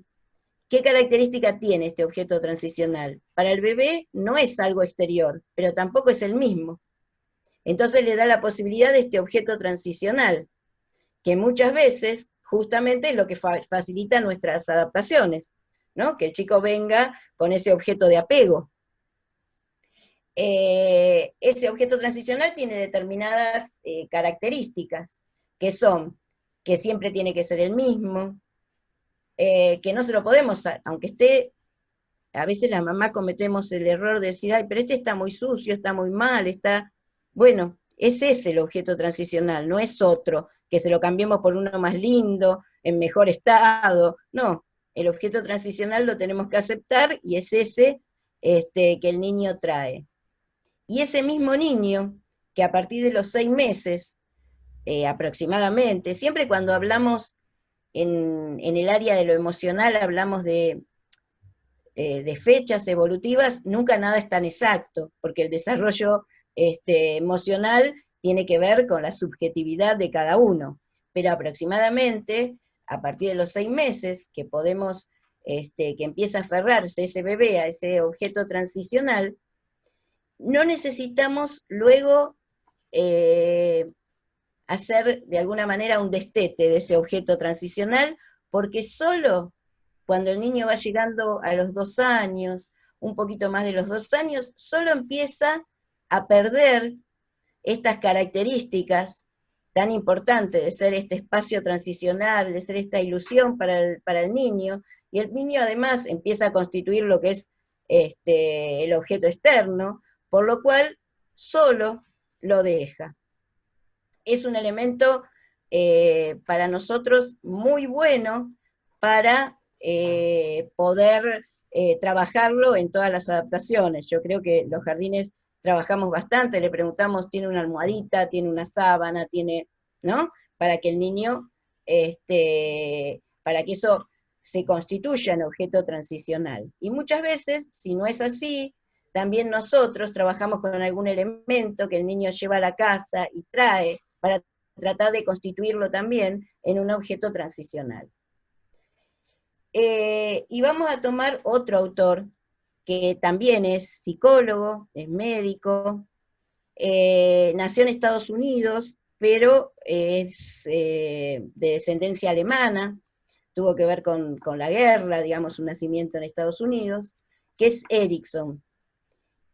¿Qué característica tiene este objeto transicional? Para el bebé no es algo exterior, pero tampoco es el mismo. Entonces le da la posibilidad de este objeto transicional, que muchas veces justamente es lo que facilita nuestras adaptaciones, ¿no? Que el chico venga con ese objeto de apego. Ese objeto transicional tiene determinadas características, que son que siempre tiene que ser el mismo, que no se lo podemos, aunque esté, a veces las mamás cometemos el error de decir, ay, pero este está muy sucio, está muy mal, bueno, ese es el objeto transicional, no es otro, que se lo cambiemos por uno más lindo, en mejor estado, no, el objeto transicional lo tenemos que aceptar y es ese que el niño trae. Y ese mismo niño, que a partir de los 6 meses, aproximadamente, siempre cuando hablamos en el área de lo emocional, hablamos de fechas evolutivas, nunca nada es tan exacto, porque el desarrollo emocional tiene que ver con la subjetividad de cada uno, pero aproximadamente a partir de los 6 meses que podemos, que empieza a aferrarse ese bebé a ese objeto transicional, no necesitamos luego hacer de alguna manera un destete de ese objeto transicional, porque solo cuando el niño va llegando a los 2 años, un poquito más de los 2 años, solo empieza a perder estas características tan importantes de ser este espacio transicional, de ser esta ilusión para el niño, y el niño además empieza a constituir lo que es el objeto externo, por lo cual solo lo deja. Es un elemento para nosotros muy bueno para poder trabajarlo en todas las adaptaciones. Yo creo que los jardines trabajamos bastante, le preguntamos, ¿tiene una almohadita, tiene una sábana, tiene, ¿no? Para que el niño, para que eso se constituya en objeto transicional. Y muchas veces, si no es así, también nosotros trabajamos con algún elemento que el niño lleva a la casa y trae para tratar de constituirlo también en un objeto transicional. Y vamos a tomar otro autor, que también es psicólogo, es médico, nació en Estados Unidos, pero es de descendencia alemana, tuvo que ver con la guerra, digamos, su nacimiento en Estados Unidos, que es Erikson.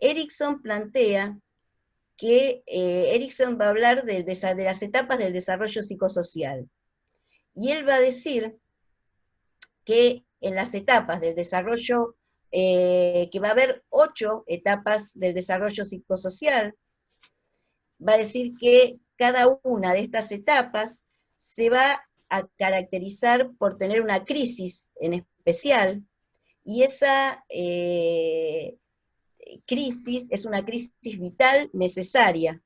Erikson plantea que Erikson va a hablar de las etapas del desarrollo psicosocial. Y él va a decir que en las etapas del desarrollo, que va a haber 8 etapas del desarrollo psicosocial, va a decir que cada una de estas etapas se va a caracterizar por tener una crisis en especial, y esa crisis es una crisis vital necesaria,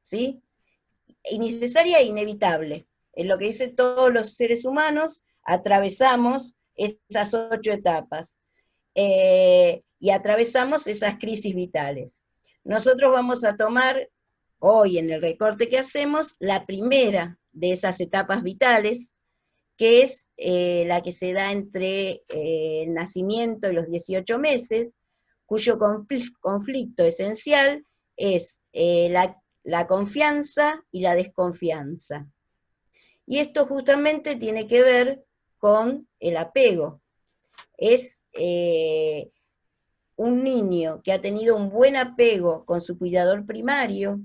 ¿sí? Y necesaria e inevitable. En lo que dicen todos los seres humanos, atravesamos esas 8 etapas, y atravesamos esas crisis vitales. Nosotros vamos a tomar, hoy en el recorte que hacemos, la primera de esas etapas vitales, que es la que se da entre el nacimiento y los 18 meses, cuyo conflicto esencial es la confianza y la desconfianza. Y esto justamente tiene que ver con el apego. Es un niño que ha tenido un buen apego con su cuidador primario,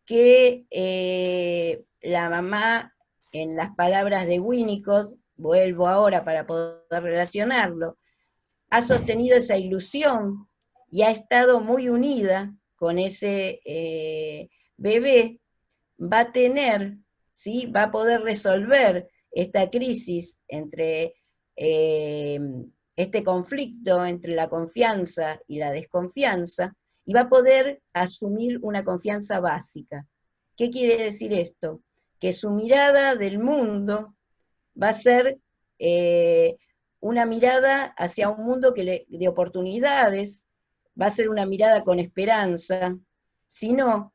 que la mamá, en las palabras de Winnicott, vuelvo ahora para poder relacionarlo, ha sostenido esa ilusión y ha estado muy unida con ese bebé, va a tener, ¿sí? Va a poder resolver esta crisis entre este conflicto entre la confianza y la desconfianza, y va a poder asumir una confianza básica. ¿Qué quiere decir esto? Que su mirada del mundo va a ser una mirada hacia un mundo de oportunidades, va a ser una mirada con esperanza. Si no,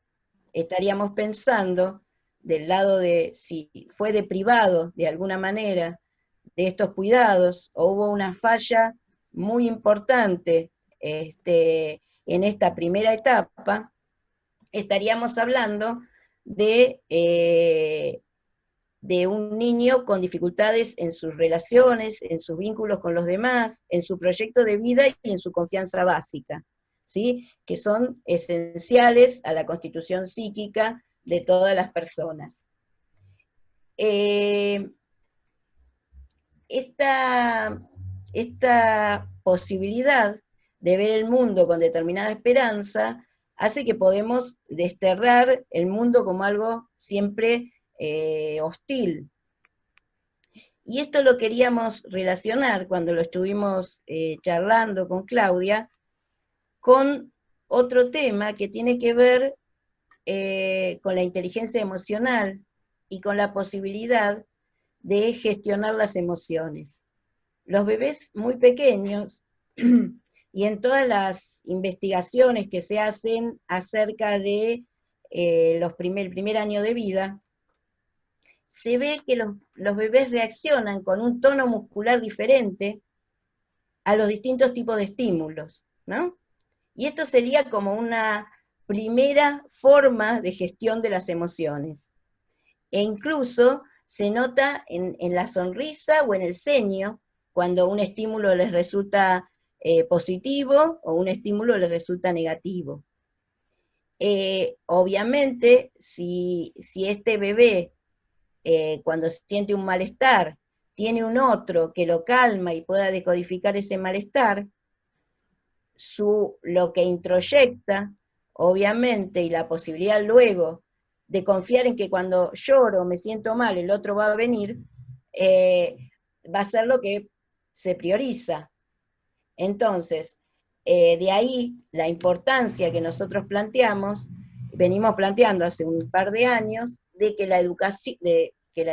estaríamos pensando del lado de si fue deprivado de alguna manera de estos cuidados, o hubo una falla muy importante en esta primera etapa, estaríamos hablando de un niño con dificultades en sus relaciones, en sus vínculos con los demás, en su proyecto de vida y en su confianza básica, ¿sí? Que son esenciales a la constitución psíquica de todas las personas. Esta posibilidad de ver el mundo con determinada esperanza hace que podemos desterrar el mundo como algo siempre hostil. Y esto lo queríamos relacionar cuando lo estuvimos charlando con Claudia, con otro tema que tiene que ver con la inteligencia emocional y con la posibilidad de gestionar las emociones. Los bebés muy pequeños, y en todas las investigaciones que se hacen acerca de el primer año de vida, se ve que los bebés reaccionan con un tono muscular diferente a los distintos tipos de estímulos, ¿no? Y esto sería como una primera forma de gestión de las emociones. e incluso se nota en la sonrisa o en el ceño, cuando un estímulo les resulta positivo o un estímulo les resulta negativo. Obviamente, si este bebé, cuando siente un malestar, tiene un otro que lo calma y pueda decodificar ese malestar, lo que introyecta, obviamente, y la posibilidad luego de confiar en que cuando lloro, me siento mal, el otro va a venir, va a ser lo que se prioriza. Entonces, de ahí la importancia que nosotros venimos planteando hace un par de años, de que la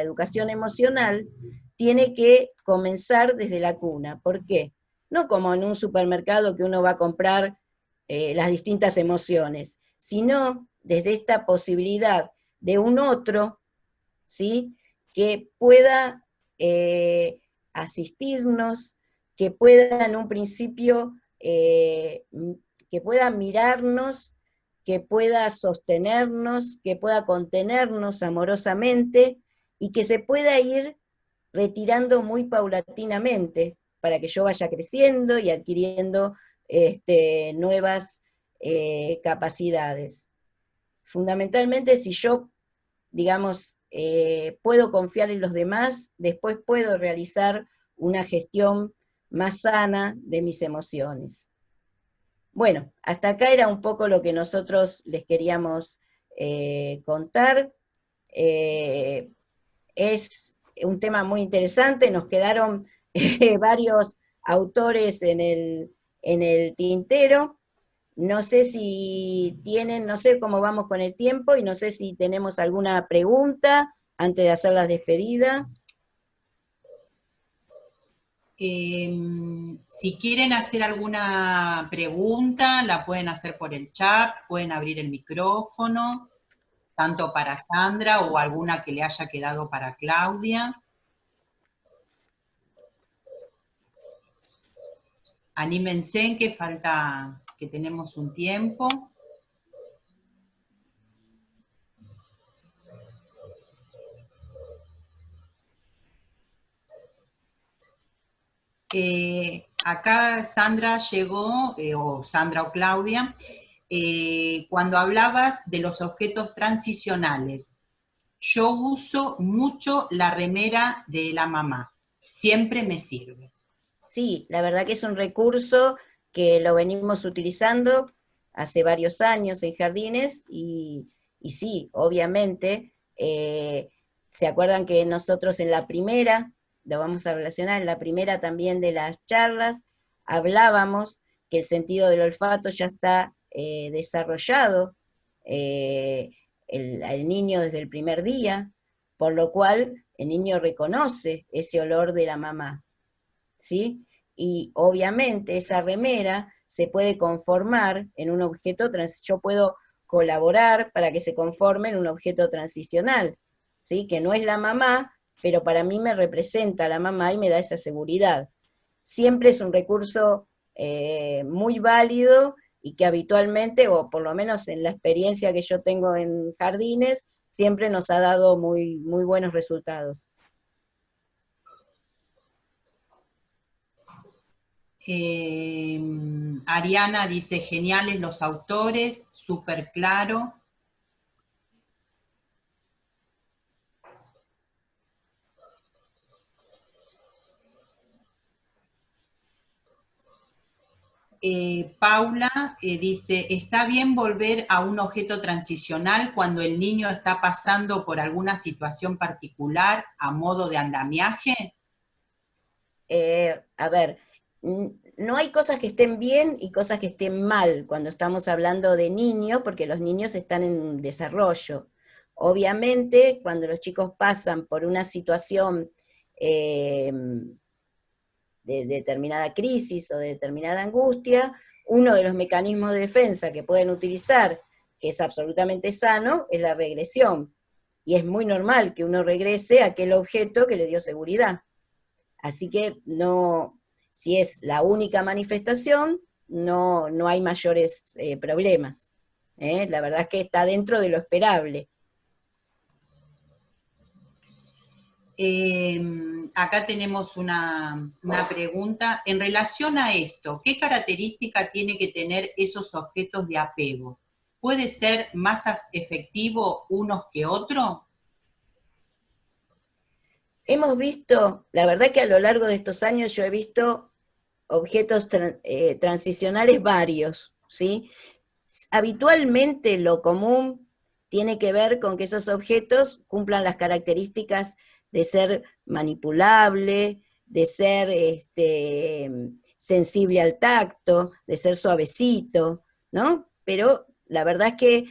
educación emocional tiene que comenzar desde la cuna. ¿Por qué? No como en un supermercado que uno va a comprar las distintas emociones, sino desde esta posibilidad de un otro, ¿sí?, que pueda asistirnos, que pueda en un principio, que pueda mirarnos, que pueda sostenernos, que pueda contenernos amorosamente y que se pueda ir retirando muy paulatinamente para que yo vaya creciendo y adquiriendo nuevas capacidades. Fundamentalmente, si yo, digamos, puedo confiar en los demás, después puedo realizar una gestión más sana de mis emociones. Bueno, hasta acá era un poco lo que nosotros les queríamos contar. Es un tema muy interesante, nos quedaron varios autores en el tintero. No sé si tienen, no sé cómo vamos con el tiempo, y no sé si tenemos alguna pregunta antes de hacer la despedida. Si quieren hacer alguna pregunta, la pueden hacer por el chat, pueden abrir el micrófono, tanto para Sandra o alguna que le haya quedado para Claudia. Anímense, que falta, que tenemos un tiempo. Acá Sandra llegó, o Sandra o Claudia, cuando hablabas de los objetos transicionales. Yo uso mucho la remera de la mamá, siempre me sirve. Sí, la verdad que es un recurso que lo venimos utilizando hace varios años en jardines, y sí, obviamente, ¿se acuerdan que nosotros en la primera, lo vamos a relacionar, en la primera también de las charlas, hablábamos que el sentido del olfato ya está desarrollado, el niño desde el primer día, por lo cual el niño reconoce ese olor de la mamá, ¿sí? Y obviamente esa remera se puede conformar en un objeto, yo puedo colaborar para que se conforme en un objeto transicional, ¿sí? Que no es la mamá, pero para mí me representa a la mamá y me da esa seguridad. Siempre es un recurso muy válido, y que habitualmente, o por lo menos en la experiencia que yo tengo en jardines, siempre nos ha dado muy, muy buenos resultados. Ariana dice, geniales los autores, súper claro. Paula dice, ¿está bien volver a un objeto transicional cuando el niño está pasando por alguna situación particular a modo de andamiaje? A ver, no hay cosas que estén bien y cosas que estén mal cuando estamos hablando de niños, porque los niños están en desarrollo. Obviamente, cuando los chicos pasan por una situación de determinada crisis o de determinada angustia, uno de los mecanismos de defensa que pueden utilizar, que es absolutamente sano, es la regresión. Y es muy normal que uno regrese a aquel objeto que le dio seguridad. Así que no, si es la única manifestación, no hay mayores problemas. La verdad es que está dentro de lo esperable. Acá tenemos una pregunta. En relación a esto, ¿qué característica tiene que tener esos objetos de apego? ¿Puede ser más efectivo unos que otros? Hemos visto, la verdad que a lo largo de estos años yo he visto objetos transicionales varios, ¿sí? Habitualmente lo común tiene que ver con que esos objetos cumplan las características de ser manipulable, de ser sensible al tacto, de ser suavecito, ¿no? Pero la verdad es que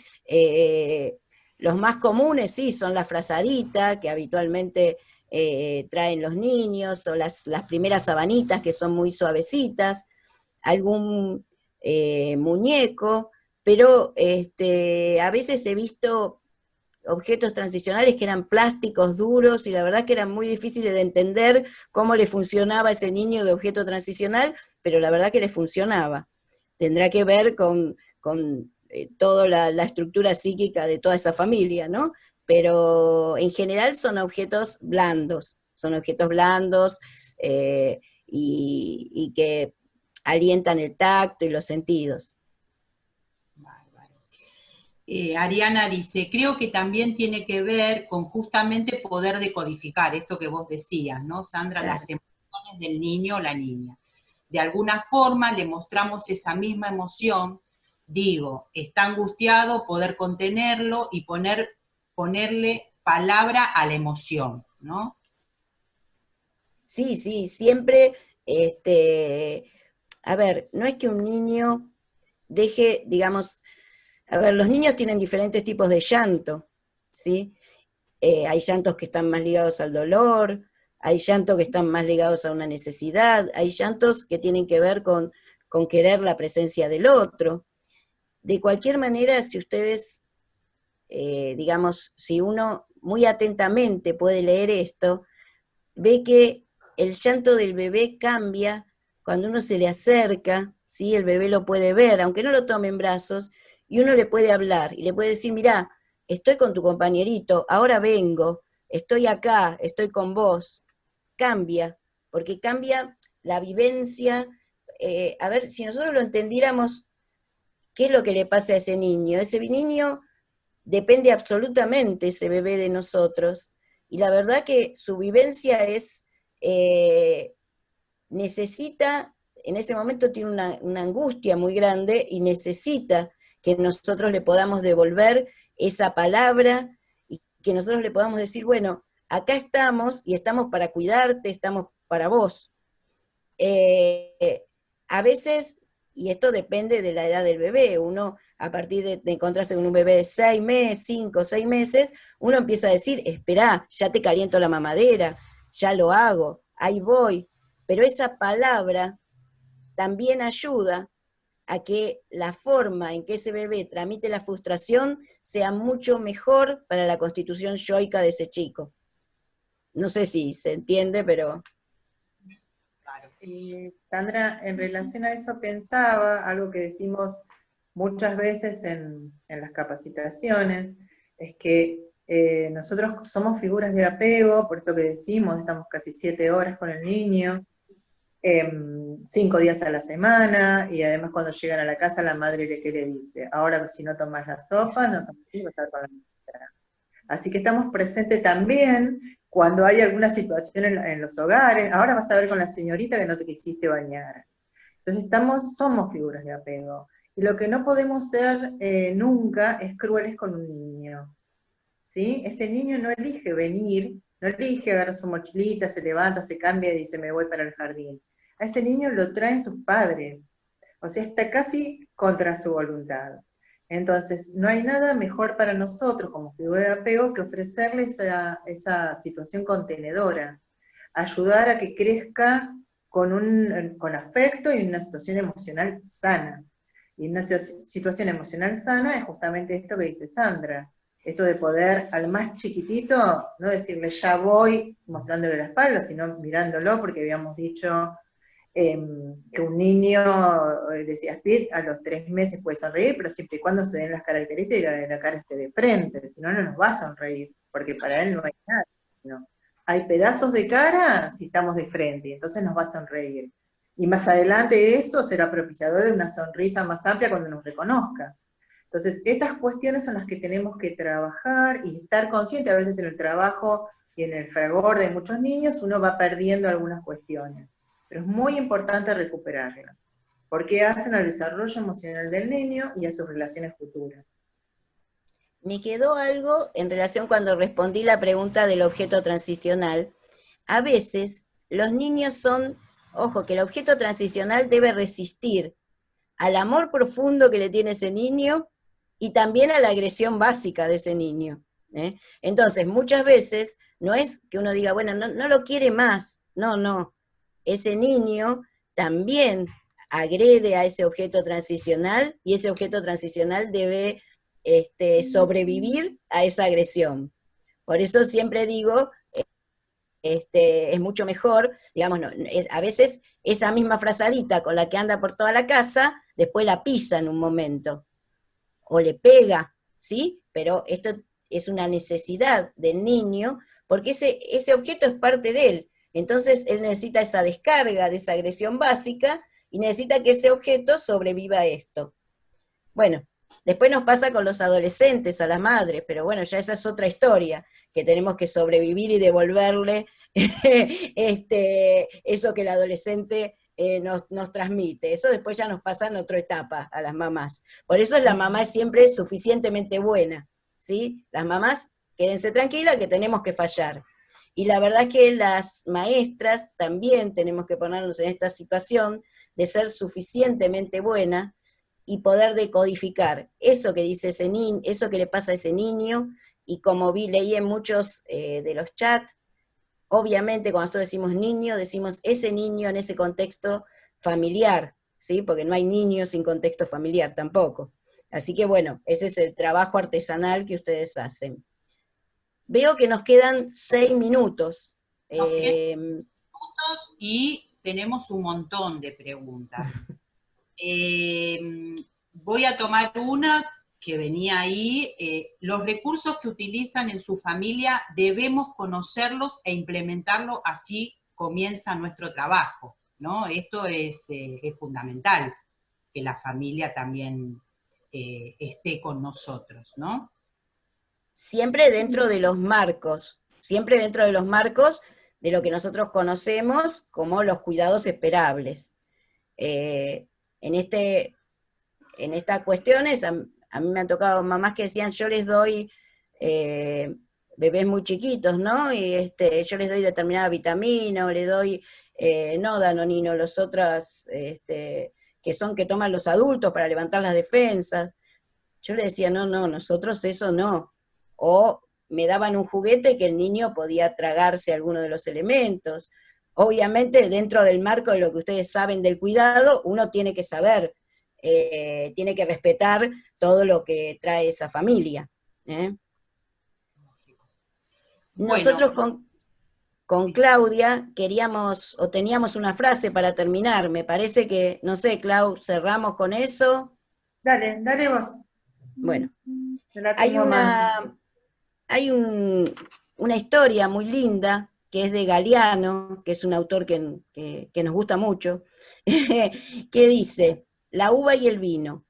los más comunes sí son la frazadita, que habitualmente traen los niños, o las primeras sabanitas que son muy suavecitas, algún muñeco, pero a veces he visto objetos transicionales que eran plásticos duros y la verdad que eran muy difíciles de entender cómo le funcionaba a ese niño de objeto transicional, pero la verdad que le funcionaba. Tendrá que ver con toda la estructura psíquica de toda esa familia, ¿no? Pero en general son objetos blandos y que alientan el tacto y los sentidos. Ariana dice, creo que también tiene que ver con justamente poder decodificar, esto que vos decías, ¿no, Sandra? Claro. Las emociones del niño o la niña. De alguna forma le mostramos esa misma emoción, digo, está angustiado, poder contenerlo y ponerle palabra a la emoción, ¿no? Sí, siempre, a ver, no es que un niño deje, digamos, a ver, los niños tienen diferentes tipos de llanto, ¿sí? Hay llantos que están más ligados al dolor, hay llantos que están más ligados a una necesidad, hay llantos que tienen que ver con querer la presencia del otro. De cualquier manera, si ustedes, digamos, si uno muy atentamente puede leer esto, ve que el llanto del bebé cambia cuando uno se le acerca, ¿sí? El bebé lo puede ver, aunque no lo tome en brazos, y uno le puede hablar, y le puede decir, mirá, estoy con tu compañerito, ahora vengo, estoy acá, estoy con vos. Cambia, porque cambia la vivencia. A ver, si nosotros lo entendiéramos, ¿qué es lo que le pasa a ese niño? Ese niño depende absolutamente, ese bebé, de nosotros, y la verdad que su vivencia es, necesita, en ese momento tiene una angustia muy grande y necesita que nosotros le podamos devolver esa palabra y que nosotros le podamos decir, bueno, acá estamos y estamos para cuidarte, estamos para vos. A veces, y esto depende de la edad del bebé, uno a partir de encontrarse con un bebé de 6 meses, 5, 6 meses, uno empieza a decir, esperá, ya te caliento la mamadera, ya lo hago, ahí voy. Pero esa palabra también ayuda a que la forma en que ese bebé tramite la frustración sea mucho mejor para la constitución yoica de ese chico. No sé si se entiende, pero... Sandra, en relación a eso pensaba, algo que decimos muchas veces en las capacitaciones, es que nosotros somos figuras de apego, por esto que decimos, estamos casi 7 horas con el niño, 5 días a la semana, y además cuando llegan a la casa la madre ¿qué le dice? Ahora si no tomas la sopa, no tomas, vas a estar con la cuchara. Así que estamos presentes también cuando hay alguna situación en los hogares. Ahora vas a ver con la señorita que no te quisiste bañar. Entonces somos figuras de apego. Y lo que no podemos ser nunca es crueles con un niño. ¿Sí? Ese niño no elige venir, no elige agarrar su mochilita, se levanta, se cambia y dice me voy para el jardín. A ese niño lo traen sus padres. O sea, está casi contra su voluntad. Entonces, no hay nada mejor para nosotros como figura de apego que ofrecerle esa situación contenedora, ayudar a que crezca con afecto y en una situación emocional sana. Y una situación emocional sana es justamente esto que dice Sandra, esto de poder al más chiquitito, no decirle ya voy mostrándole la espalda, sino mirándolo, porque habíamos dicho que un niño, decía Spitz, a los 3 meses puede sonreír, pero siempre y cuando se den las características de la cara esté de frente, si no, no nos va a sonreír, porque para él no hay nada, ¿no? hay pedazos de cara si estamos de frente, entonces nos va a sonreír. Y más adelante eso será propiciador de una sonrisa más amplia cuando nos reconozca. Entonces, estas cuestiones son las que tenemos que trabajar y estar consciente. A veces en el trabajo y en el fragor de muchos niños uno va perdiendo algunas cuestiones, pero es muy importante recuperarlas, porque hacen al desarrollo emocional del niño y a sus relaciones futuras. Me quedó algo en relación cuando respondí la pregunta del objeto transicional. A veces los niños son, ojo, que el objeto transicional debe resistir al amor profundo que le tiene ese niño y también a la agresión básica de ese niño. Entonces, muchas veces no es que uno diga, bueno, no lo quiere más, no. Ese niño también agrede a ese objeto transicional y ese objeto transicional debe sobrevivir a esa agresión. Por eso siempre digo, es mucho mejor, digamos, a veces esa misma frazadita con la que anda por toda la casa, después la pisa en un momento, o le pega, ¿sí? Pero esto es una necesidad del niño, porque ese objeto es parte de él, entonces él necesita esa descarga de esa agresión básica, y necesita que ese objeto sobreviva a esto. Bueno, después nos pasa con los adolescentes, a las madres, pero bueno, ya esa es otra historia, que tenemos que sobrevivir y devolverle eso que el adolescente nos transmite. Eso después ya nos pasa en otra etapa a las mamás. Por eso la mamá es siempre suficientemente buena, ¿sí? Las mamás, quédense tranquilas que tenemos que fallar. Y la verdad es que las maestras también tenemos que ponernos en esta situación de ser suficientemente buena y poder decodificar eso que dice ese niño, eso que le pasa a ese niño, y como leí en muchos de los chats, obviamente cuando nosotros decimos niño, decimos ese niño en ese contexto familiar, ¿sí? Porque no hay niños sin contexto familiar tampoco. Así que bueno, ese es el trabajo artesanal que ustedes hacen. Veo que nos quedan 6 minutos. Y tenemos un montón de preguntas. Voy a tomar una que venía ahí. Los recursos que utilizan en su familia debemos conocerlos e implementarlos, así comienza nuestro trabajo, ¿no? Esto es fundamental, que la familia también esté con nosotros, ¿no? Siempre dentro de los marcos de lo que nosotros conocemos como los cuidados esperables. En estas cuestiones, a mí me han tocado mamás que decían, yo les doy bebés muy chiquitos, ¿no? Y yo les doy determinada vitamina, o les doy, no danonino, los otros que toman los adultos para levantar las defensas. Yo les decía, no, nosotros eso no. O me daban un juguete que el niño podía tragarse alguno de los elementos. Obviamente, dentro del marco de lo que ustedes saben del cuidado, uno tiene que saber, tiene que respetar todo lo que trae esa familia. Nosotros con Claudia queríamos, o teníamos una frase para terminar, me parece que, no sé, Clau, cerramos con eso. Dale vos. Bueno, hay una historia muy linda, que es de Galeano, que es un autor que nos gusta mucho, que dice, la uva y el vino.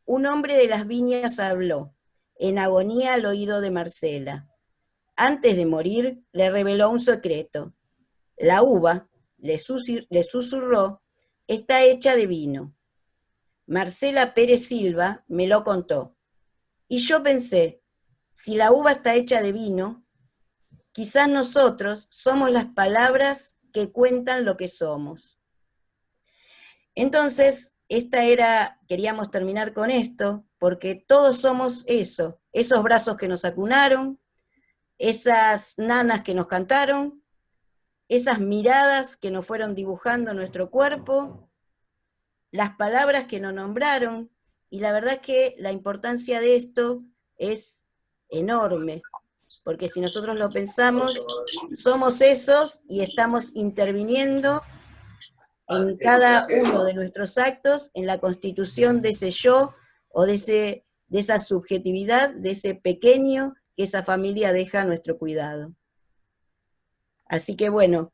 Un hombre de las viñas habló, en agonía al oído de Marcela. Antes de morir, le reveló un secreto. La uva, le susurró, está hecha de vino. Marcela Pérez Silva me lo contó. Y yo pensé, si la uva está hecha de vino, quizás nosotros somos las palabras que cuentan lo que somos. Entonces, queríamos terminar con esto, porque todos somos eso, esos brazos que nos acunaron, esas nanas que nos cantaron, esas miradas que nos fueron dibujando nuestro cuerpo, las palabras que nos nombraron, y la verdad es que la importancia de esto es enorme, porque si nosotros lo pensamos, somos esos y estamos interviniendo en cada uno de nuestros actos, en la constitución de ese yo, o de esa subjetividad, de ese pequeño que esa familia deja a nuestro cuidado. Así que bueno,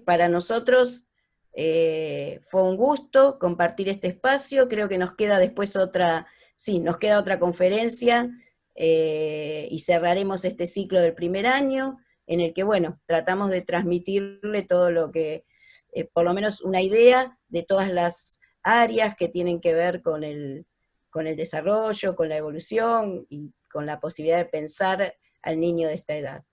para nosotros fue un gusto compartir este espacio. Creo que nos queda después nos queda otra conferencia, y cerraremos este ciclo del primer año, en el que, bueno, tratamos de transmitirle todo lo que, por lo menos una idea de todas las áreas que tienen que ver con el desarrollo, con la evolución, y con la posibilidad de pensar al niño de esta edad.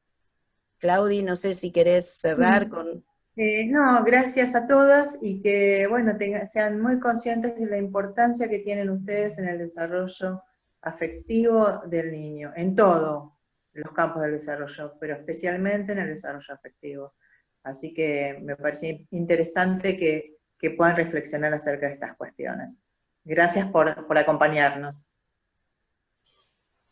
Claudi, no sé si querés cerrar con... No, gracias a todas, y que, bueno, sean muy conscientes de la importancia que tienen ustedes en el desarrollo afectivo del niño, en todos los campos del desarrollo, pero especialmente en el desarrollo afectivo. Así que me parece interesante que puedan reflexionar acerca de estas cuestiones. Gracias por acompañarnos.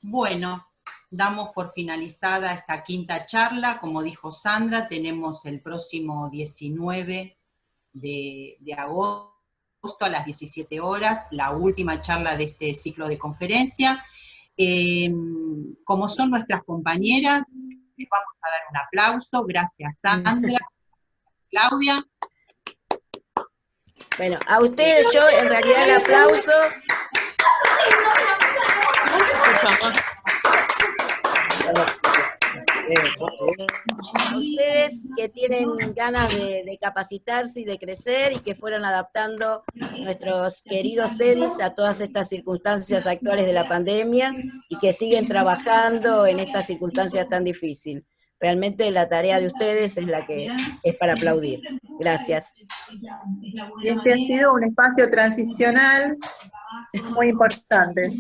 Bueno, damos por finalizada esta quinta charla. Como dijo Sandra, tenemos el próximo 19 de agosto a las 17 horas, la última charla de este ciclo de conferencia. Como son nuestras compañeras, les vamos a dar un aplauso. Gracias, Sandra. Claudia. Bueno, a ustedes yo en realidad el aplauso... A ustedes que tienen ganas de capacitarse y de crecer, y que fueron adaptando nuestros queridos CEDIS a todas estas circunstancias actuales de la pandemia, y que siguen trabajando en estas circunstancias tan difíciles. Realmente la tarea de ustedes es la que es para aplaudir. Gracias. Este ha sido un espacio transicional muy importante.